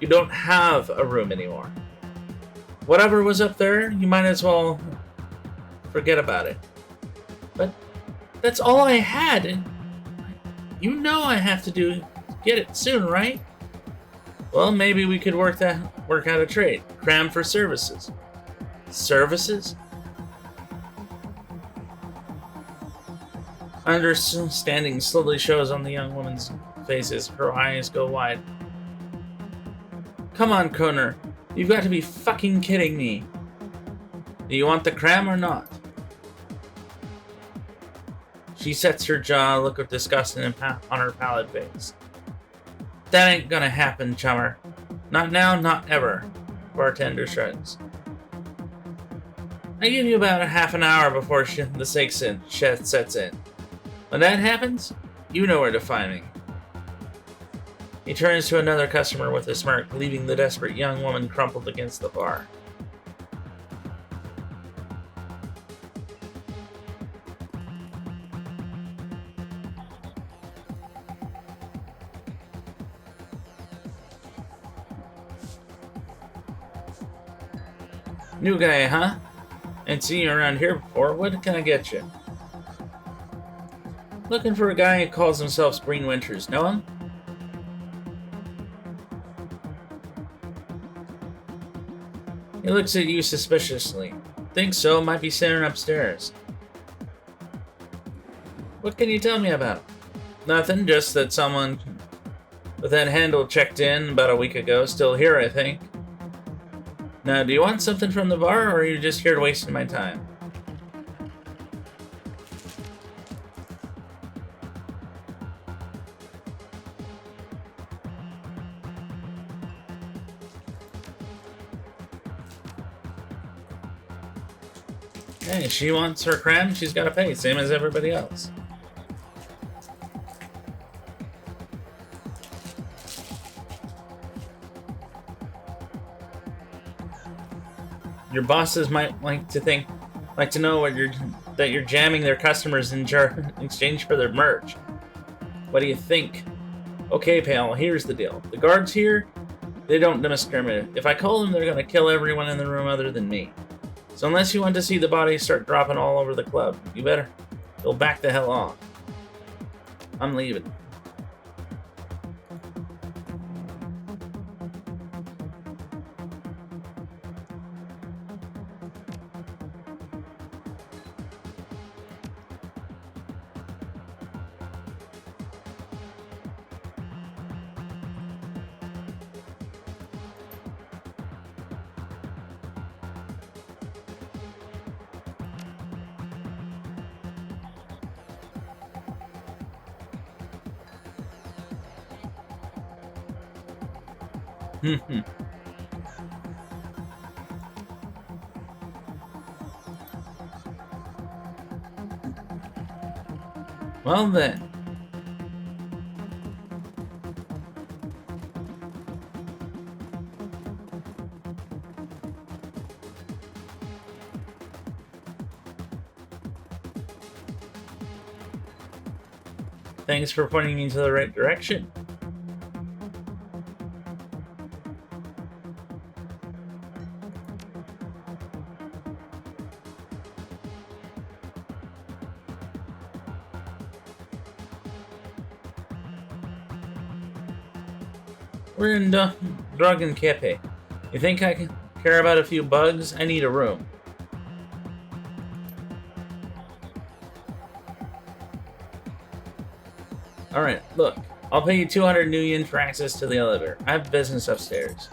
You don't have a room anymore. Whatever was up there, you might as well forget about it. But that's all I had, and you know I have to get it soon, right? Well, maybe we could work out a trade. Cram for services. Services? Understanding slowly shows on the young woman's faces. Her eyes go wide. Come on, Kroner. You've got to be fucking kidding me. Do you want the cram or not? She sets her jaw, a look of disgust on her pallid face. That ain't gonna happen, chummer. Not now, not ever. Bartender shrugs. I give you about a half an hour before the sets in. When that happens, you know where to find me. He turns to another customer with a smirk, leaving the desperate young woman crumpled against the bar. New guy, huh? Ain't seen you around here before. What can I get you? Looking for a guy who calls himself Green Winters. Know him? He looks at you suspiciously. Think so, might be sitting upstairs. What can you tell me about him? Nothing, just that someone with that handle checked in about a week ago. Still here, I think. Now, do you want something from the bar, or are you just here wasting my time? Hey, she wants her cram, she's gotta pay, same as everybody else. Your bosses might like to know that you're jamming their customers in exchange for their merch. What do you think? Okay, pal, here's the deal. The guards here, they don't discriminate. If I call them, they're gonna kill everyone in the room other than me. So unless you want to see the bodies start dropping all over the club, you better go back the hell off. I'm leaving. Well then. Thanks for pointing me to the right direction. We're in Dragon Cafe. You think I can care about a few bugs? I need a room. Alright, look. I'll pay you 200 new yen for access to the elevator. I have business upstairs.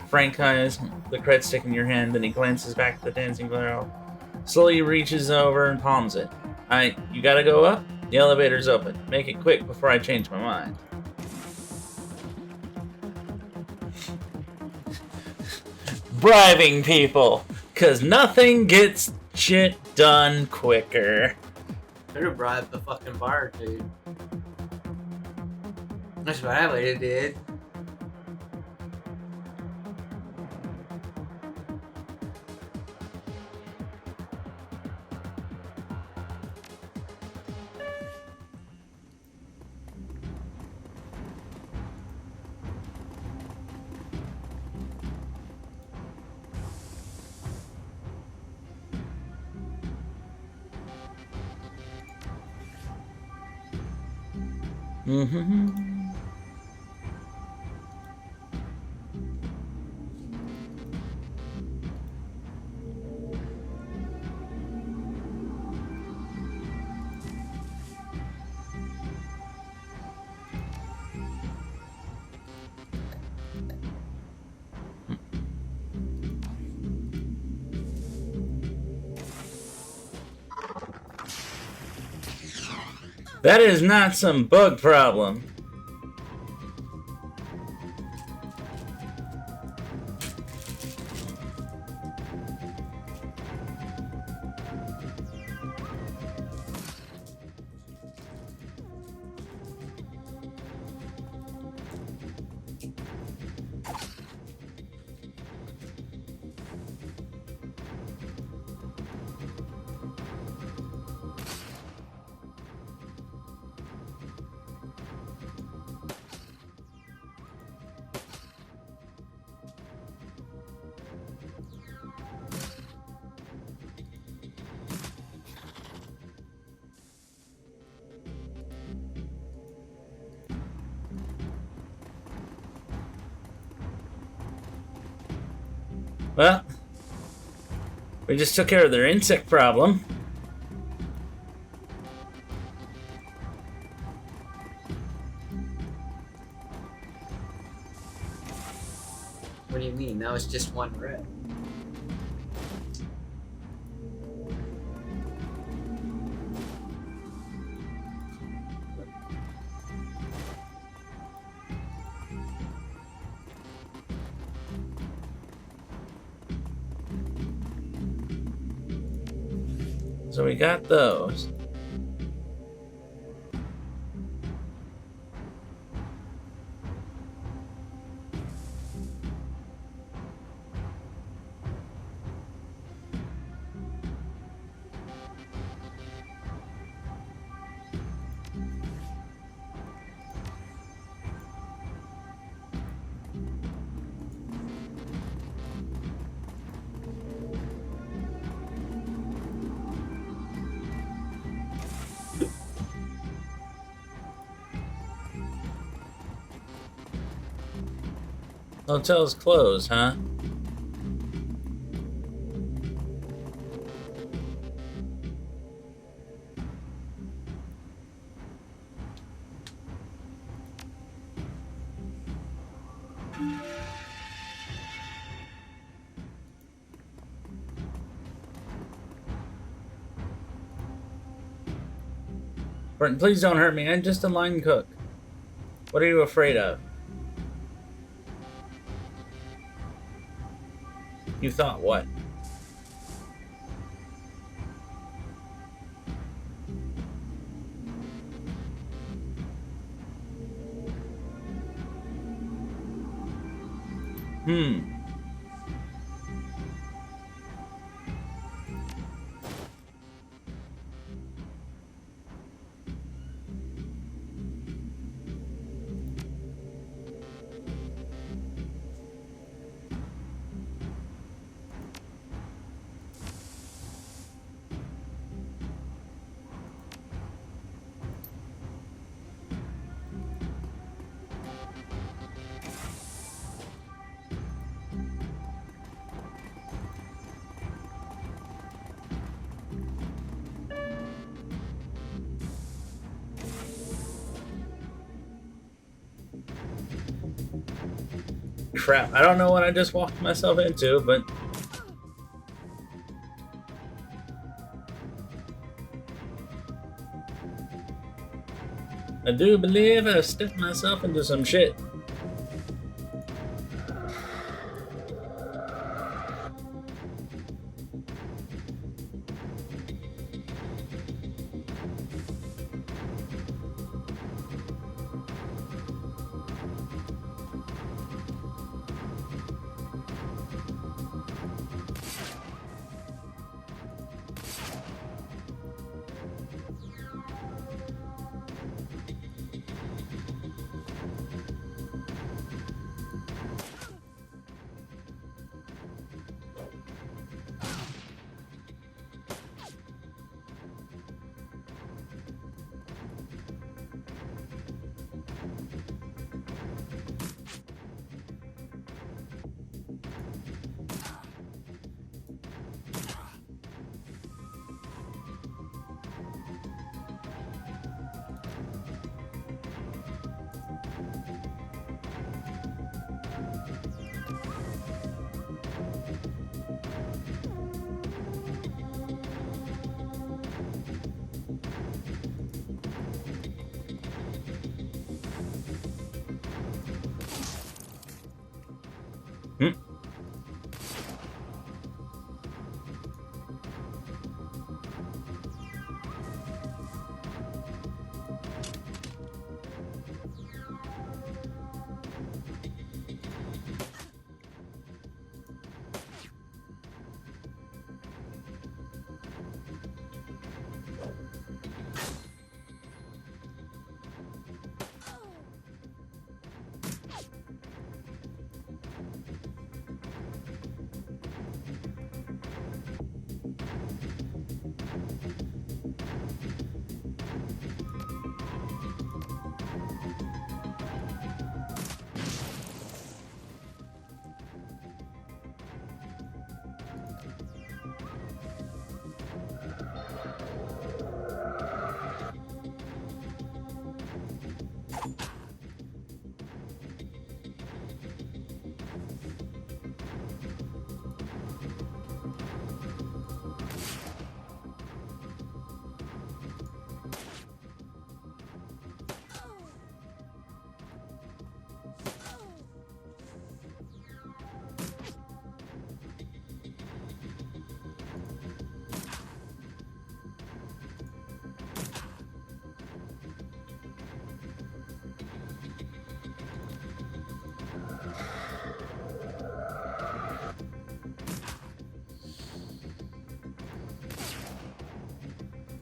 Frank eyes the cred stick in your hand, then he glances back at the dancing girl. Slowly reaches over and palms it. Alright, you gotta go up? The elevator's open. Make it quick before I change my mind. Bribing people, cause nothing gets shit done quicker. Better bribe the fucking bar, dude. That's what I would have did. That is not some bug problem. Well, we just took care of their insect problem. What do you mean? That was just one rip. So we got those. Hotel's closed, huh? Burton, please don't hurt me. I'm just a line cook. What are you afraid of? You thought what? Hmm. Crap, I don't know what I just walked myself into, but... I do believe I stepped myself into some shit. Hmm.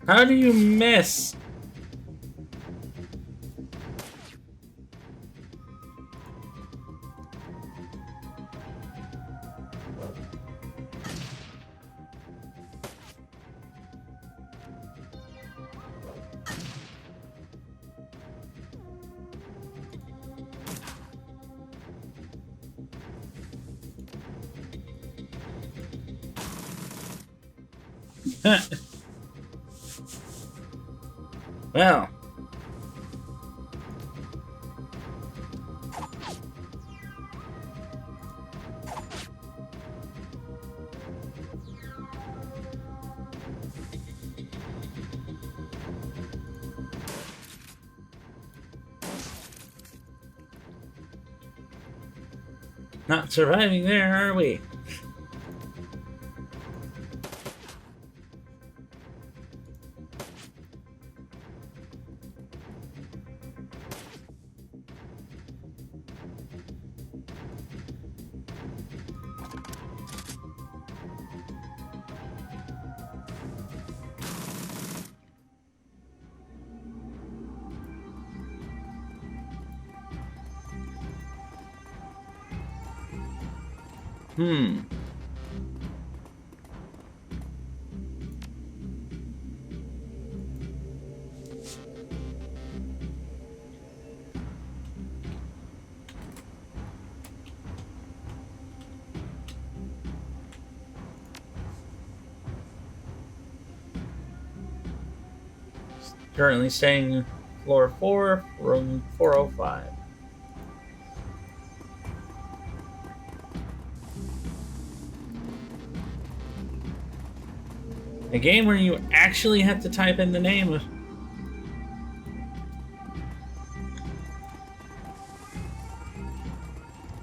How do you miss? Well. Not surviving there, are we? Currently staying floor 4, room 405. A game where you actually have to type in the name of...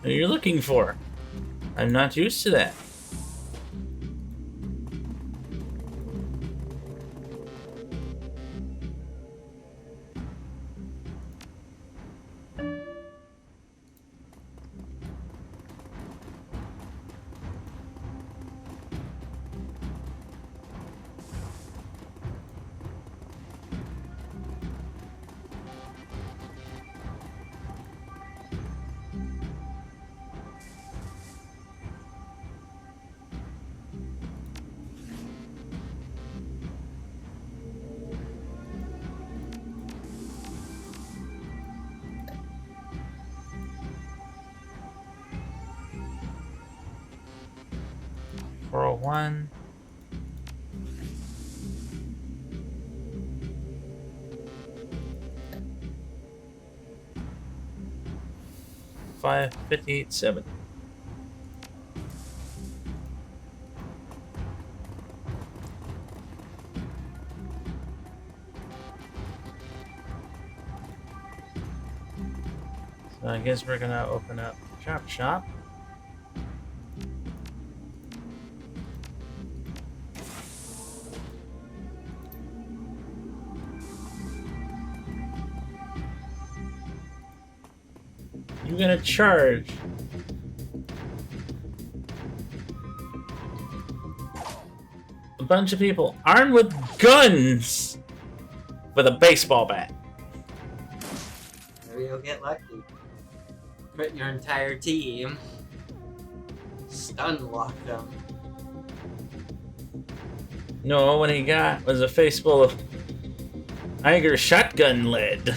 who you're looking for. I'm not used to that. One. $558.70. So I guess we're gonna open up Chop Shop. You're gonna charge. A bunch of people armed with guns with a baseball bat. Maybe you'll get lucky. Put your entire team. Stun lock them. No, what he got was a face full of Tiger shotgun lead.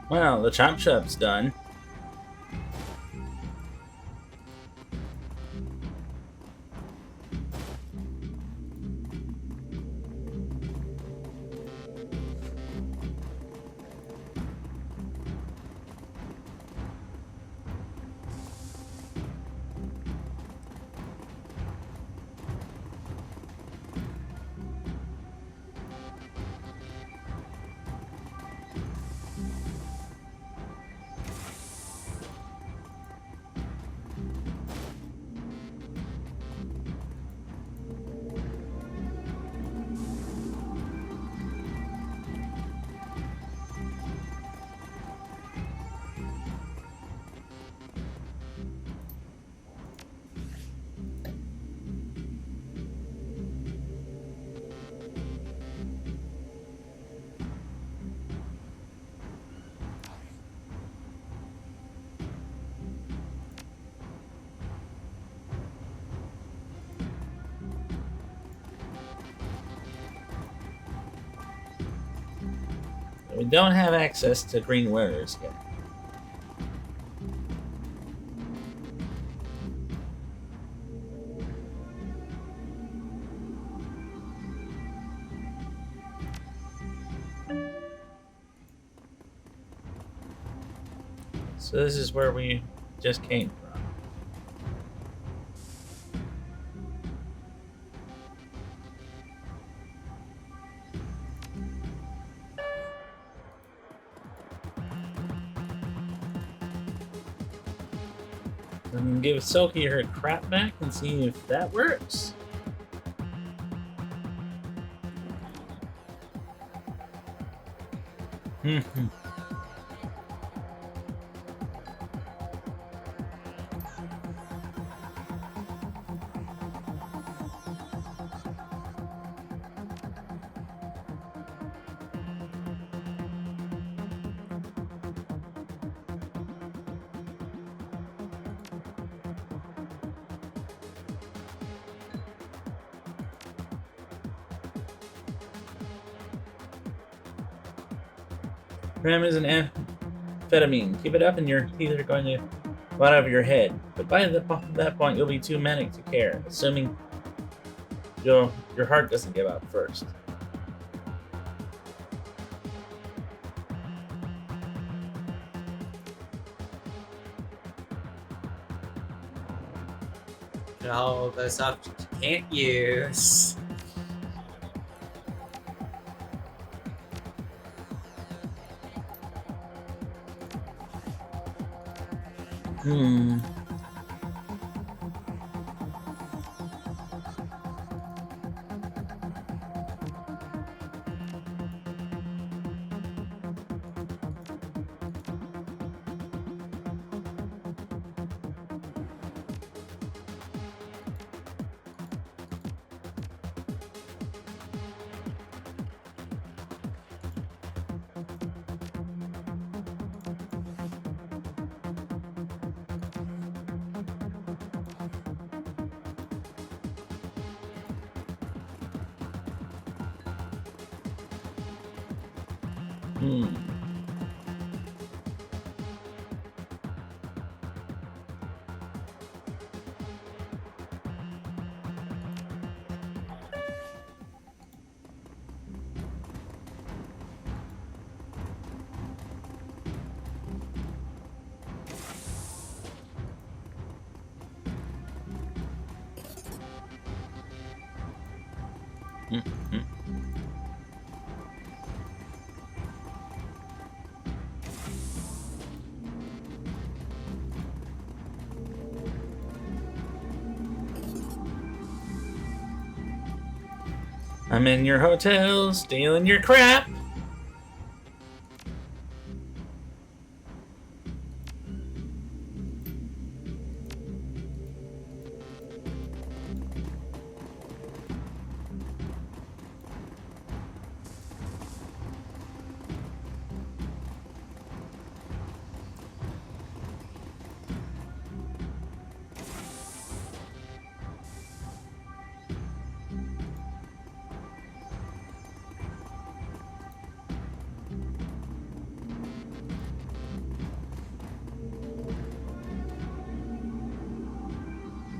Well, the chop shop's done. We don't have access to green wares yet. So this is where we just came from. And give Soki her crap back and see if that works. Ram is an amphetamine. Keep it up and your teeth are going to go out of your head. But by that point, you'll be too manic to care, assuming your heart doesn't give out first. All those options you can't use. I'm in your hotel, stealing your crap.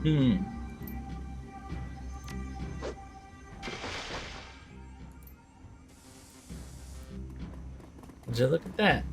Hmm. Would you look at that?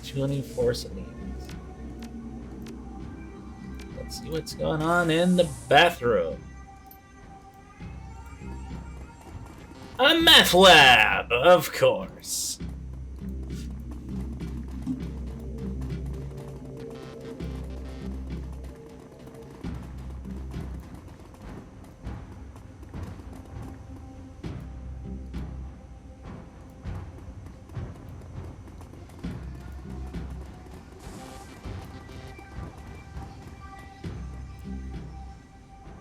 Too many force needs. Let's see what's going on in the bathroom. A meth lab, of course.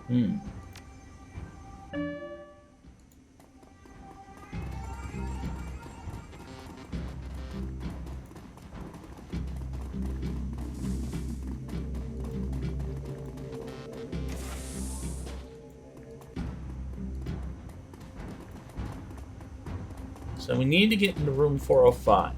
Hmm. So we need to get into room 405.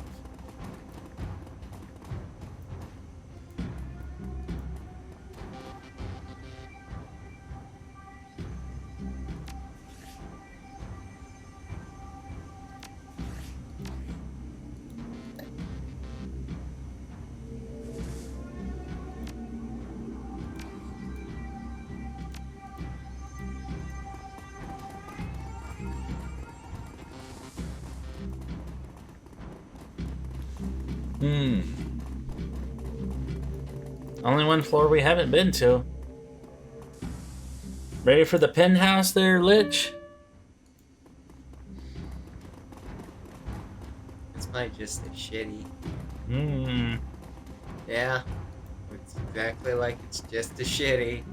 Only one floor we haven't been to. Ready for the penthouse there, Lich? It's probably just a shitty. Yeah. It's exactly like it's just a shitty.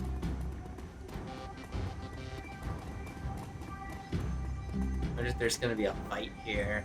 I wonder if there's gonna be a fight here.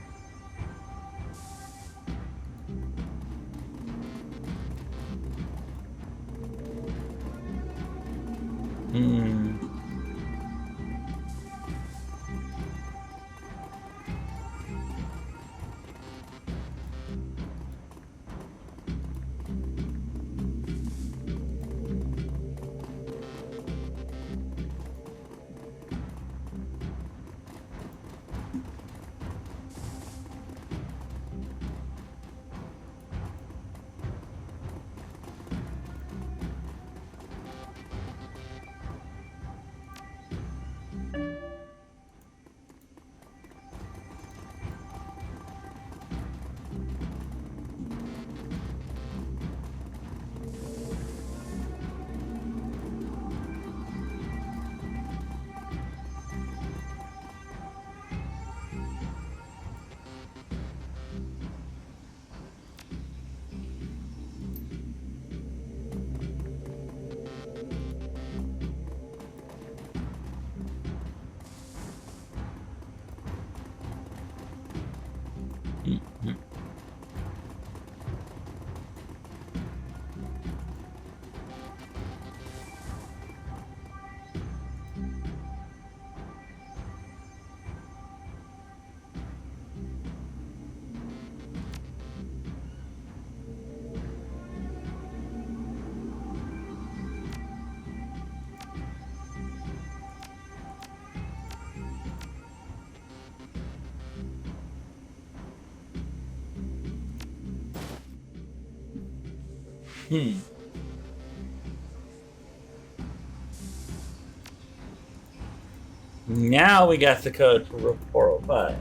Now we got the code for room 405.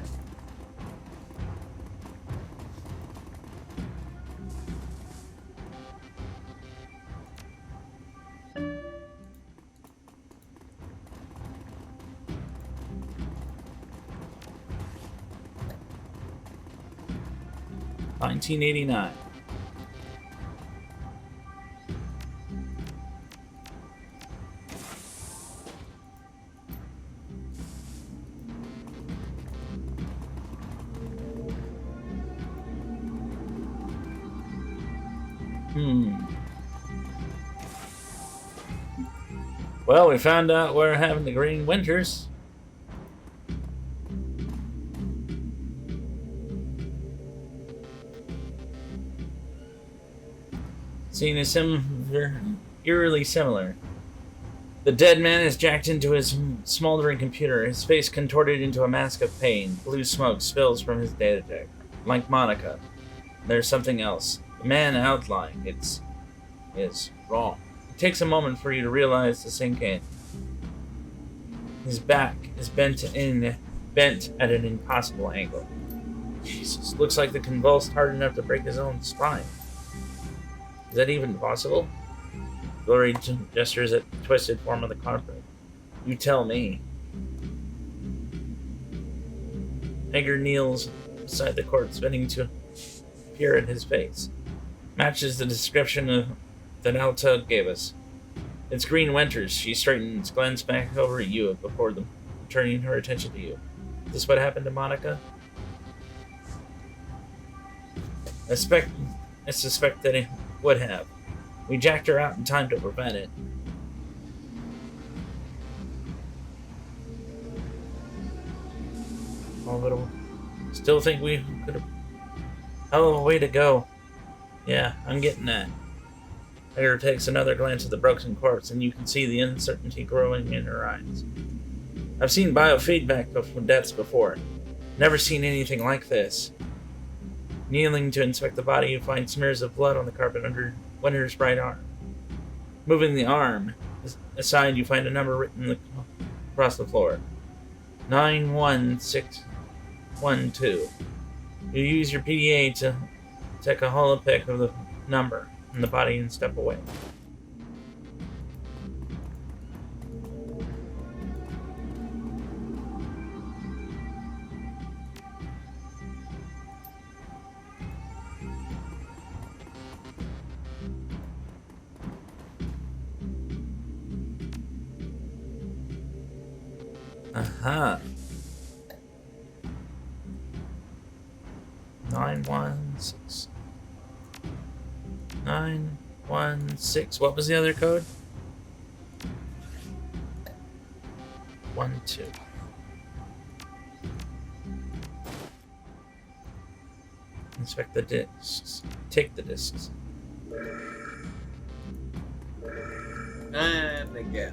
$19.89. Well, we found out we're having the green winters. Scene is eerily similar. The dead man is jacked into his smoldering computer, his face contorted into a mask of pain. Blue smoke spills from his data deck. Like Monica, there's something else. The man outlying is wrong. It takes a moment for you to realize to sink in. His back is bent at an impossible angle. Jesus, looks like the convulsed hard enough to break his own spine. Is that even possible? Glory gestures at the twisted form of the carpet. You tell me. Edgar kneels beside the corpse, bending to peer at his face. Matches the description that Alta gave us. It's green winters. She straightens, glanced back over at you before turning her attention to you. Is this what happened to Monica? I suspect that it would have. We jacked her out in time to prevent it. Oh, but still think we could have. Hell of a way to go. Yeah, I'm getting that. Edgar takes another glance at the broken corpse, and you can see the uncertainty growing in her eyes. I've seen biofeedback from deaths before. Never seen anything like this. Kneeling to inspect the body, you find smears of blood on the carpet under Winter's right arm. Moving the arm aside, you find a number written across the floor. 91612. You use your PDA to take a holopic of the number in the body and step away. Aha. 916. 916. What was the other code? 12. Inspect the discs. Take the discs. And again.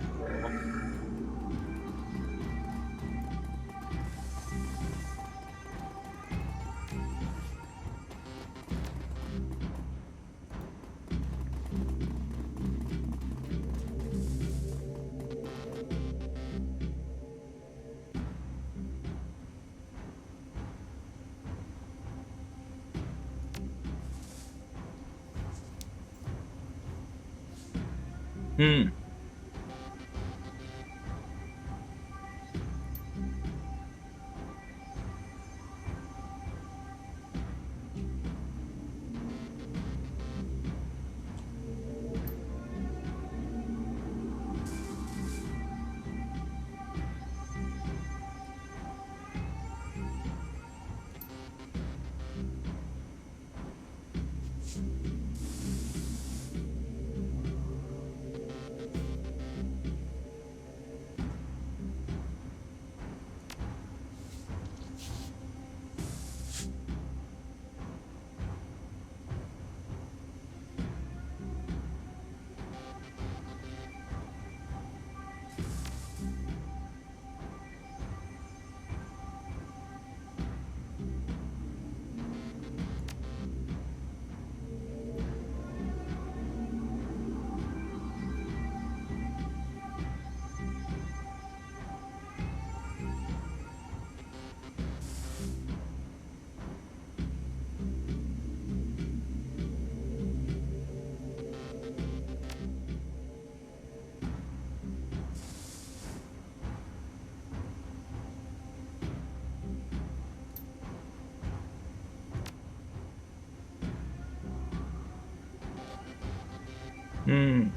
Hmm.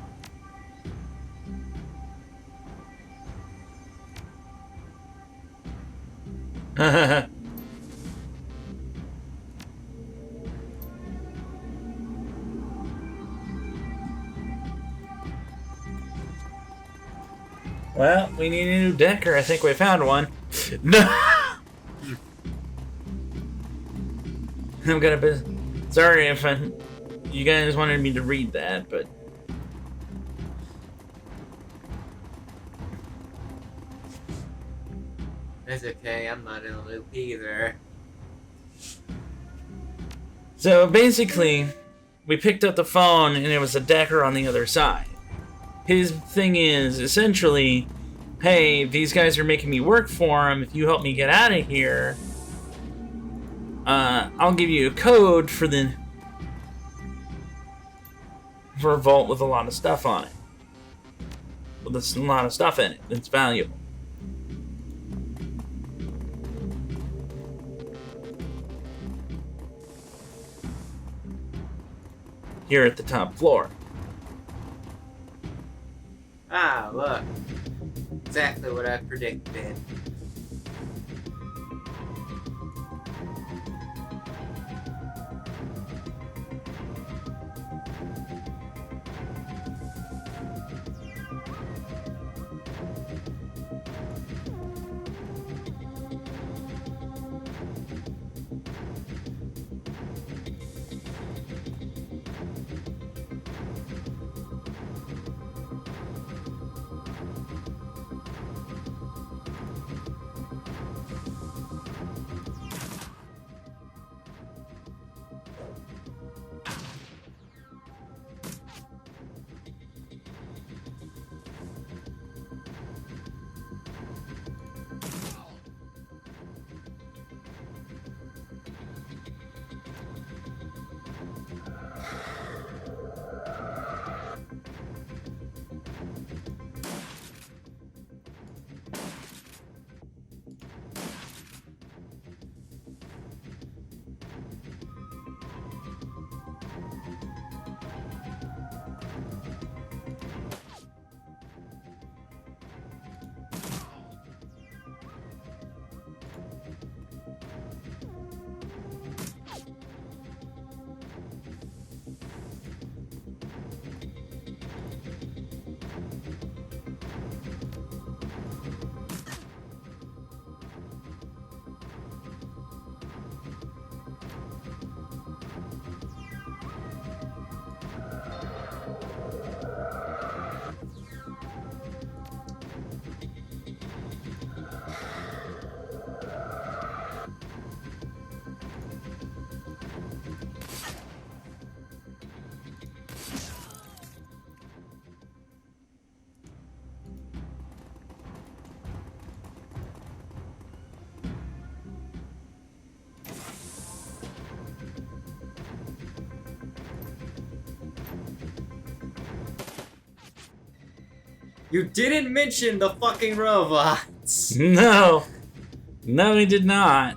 Well, we need a new decker. I think we found one. No! I'm gonna be... Sorry if you guys wanted me to read that, but... It's okay, I'm not in a loop either. So basically, we picked up the phone and it was a decker on the other side. His thing is, essentially, hey, these guys are making me work for them. If you help me get out of here, I'll give you a code for a vault with a lot of stuff on it. With a lot of stuff in it that's valuable. Here at the top floor. Ah, look. Exactly what I predicted. You didn't mention the fucking robots! No! No, he did not.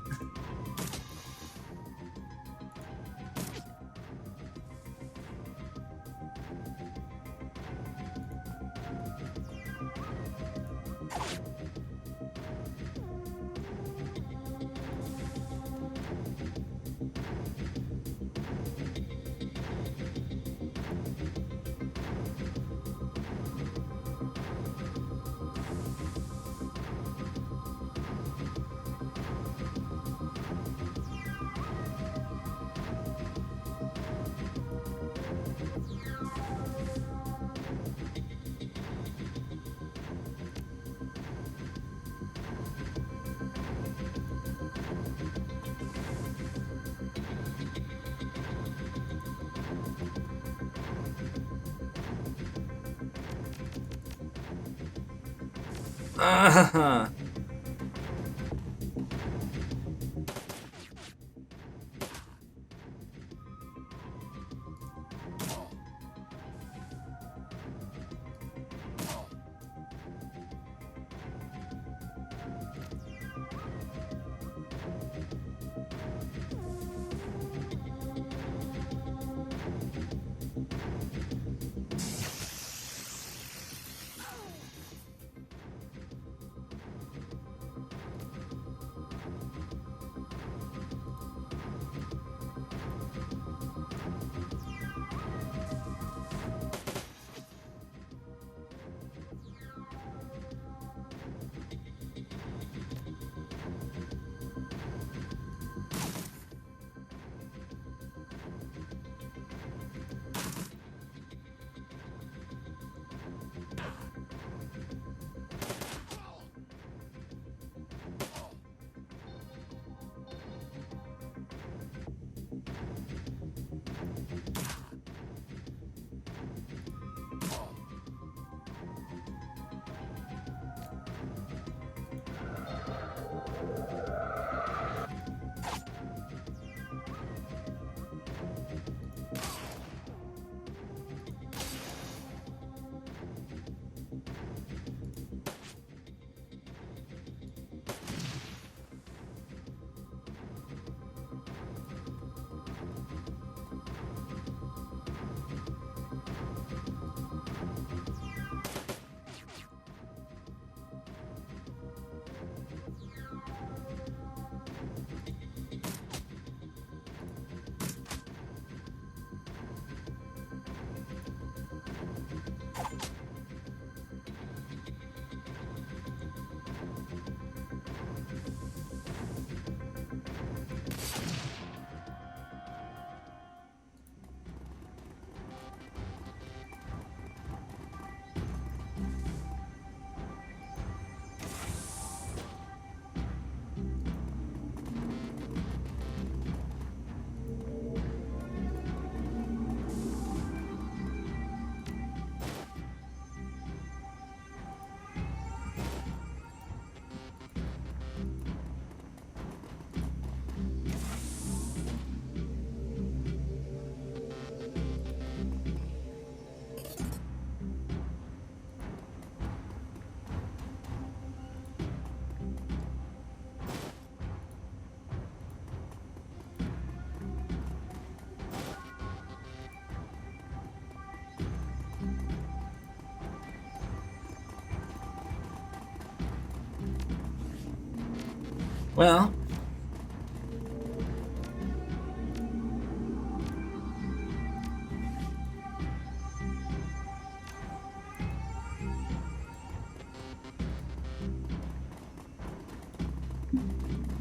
Well,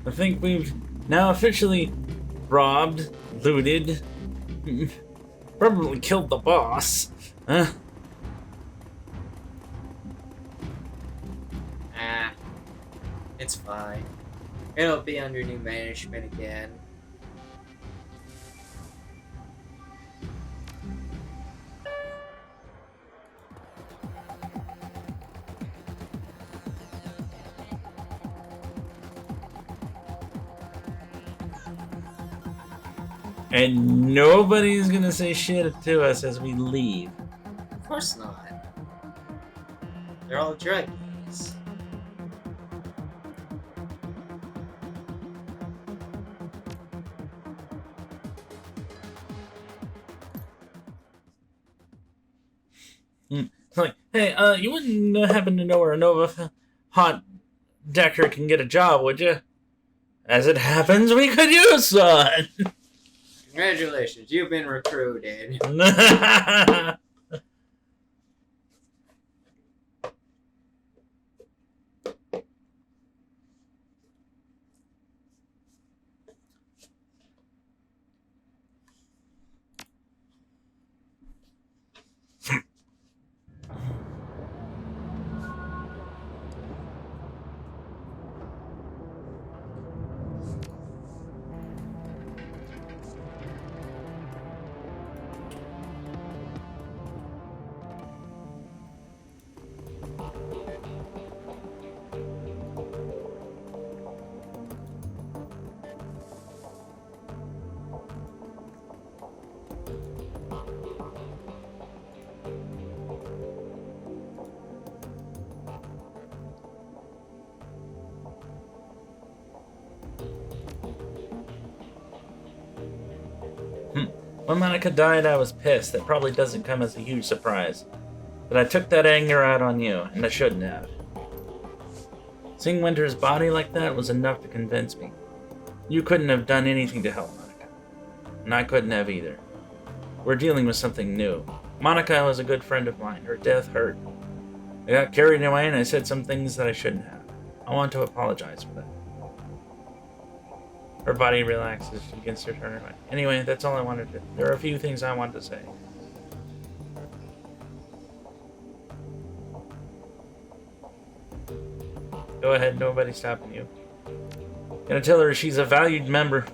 I think we've now officially robbed, looted, probably killed the boss. It's fine. It'll be under new management again. And nobody's gonna say shit to us as we leave. Of course not. They're all druggies. Like, hey, you wouldn't happen to know where a Nova Hot Decker can get a job, would you? As it happens, we could use one! Congratulations, you've been recruited. When Monica died, I was pissed. That probably doesn't come as a huge surprise. But I took that anger out on you, and I shouldn't have. Seeing Winter's body like that was enough to convince me. You couldn't have done anything to help Monica. And I couldn't have either. We're dealing with something new. Monica was a good friend of mine. Her death hurt. I got carried away and I said some things that I shouldn't have. I want to apologize for that. Her body relaxes. She begins to turn around. Anyway, that's all I wanted to. There are a few things I wanted to say. Go ahead, nobody's stopping you. Gonna tell her she's a valued member.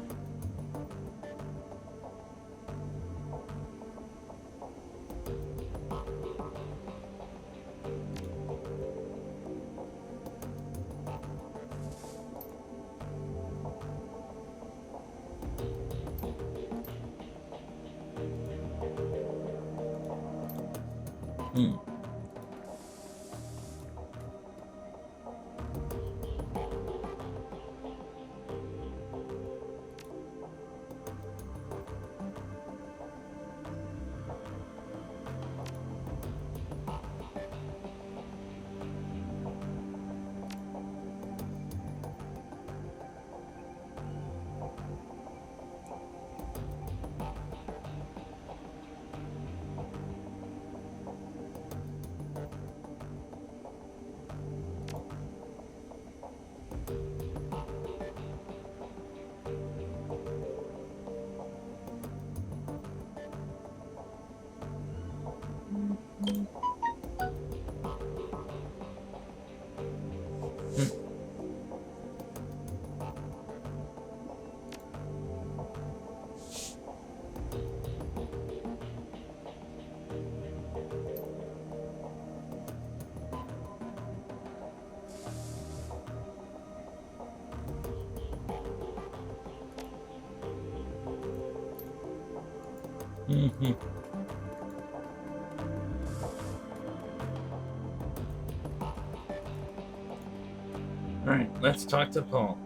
Alright, let's talk to Paul.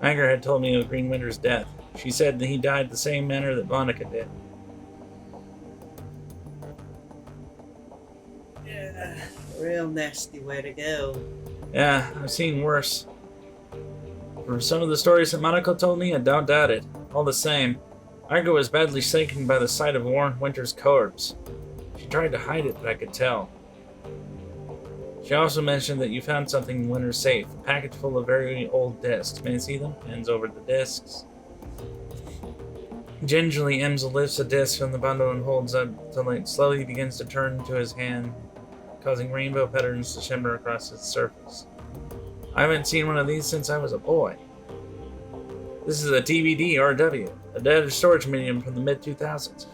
Iger had told me of Green Winter's death. She said that he died the same manner that Monica did. Real nasty way to go. Yeah, I've seen worse. From some of the stories that Monaco told me, I don't doubt it. All the same, Argo was badly shaken by the sight of Warren Winter's corpse. She tried to hide it, but I could tell. She also mentioned that you found something in Winter's safe, a package full of very old discs. May I see them? Hands over the discs. Gingerly, Emsel lifts a disc from the bundle and holds up until it slowly begins to turn into his hand, causing rainbow patterns to shimmer across its surface. I haven't seen one of these since I was a boy. This is a DVD RW, a data storage medium from the mid-2000s.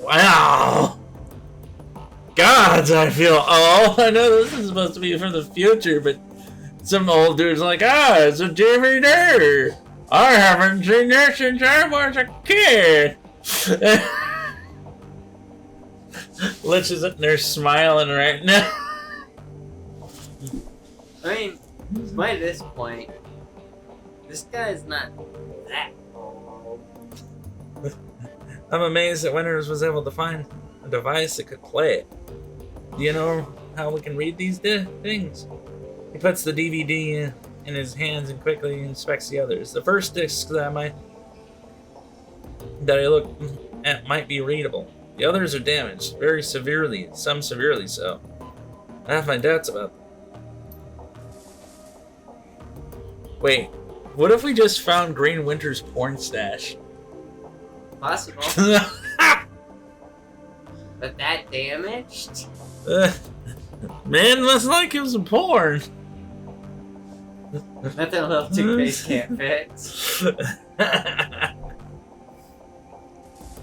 Wow! Gods, I feel old. I know this is supposed to be from the future, but some old dude's like, it's a DVD. I haven't seen this since I was a kid. Lich is up there smiling right now. I mean, by this point, this guy's not that old. I'm amazed that Winters was able to find a device that could play it. Do you know how we can read these things? He puts the DVD in his hands and quickly inspects the others. The first disc that I look at might be readable. The others are damaged, very severely, some severely so. I have my doubts about them. Wait, what if we just found Green Winter's porn stash? Possible. But that damaged? Man must like him some porn. Nothing a little toothpaste can't fix.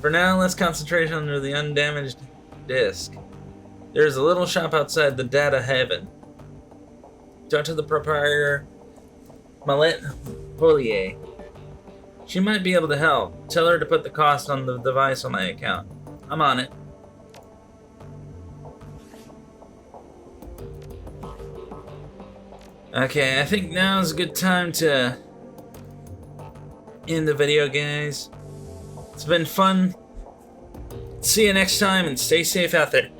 For now, let's concentrate on the undamaged disc. There's a little shop outside the Data Haven. Talk to the proprietor, Malette Polier. She might be able to help. Tell her to put the cost on the device on my account. I'm on it. Okay, I think now is a good time to end the video, guys. It's been fun. See you next time and stay safe out there.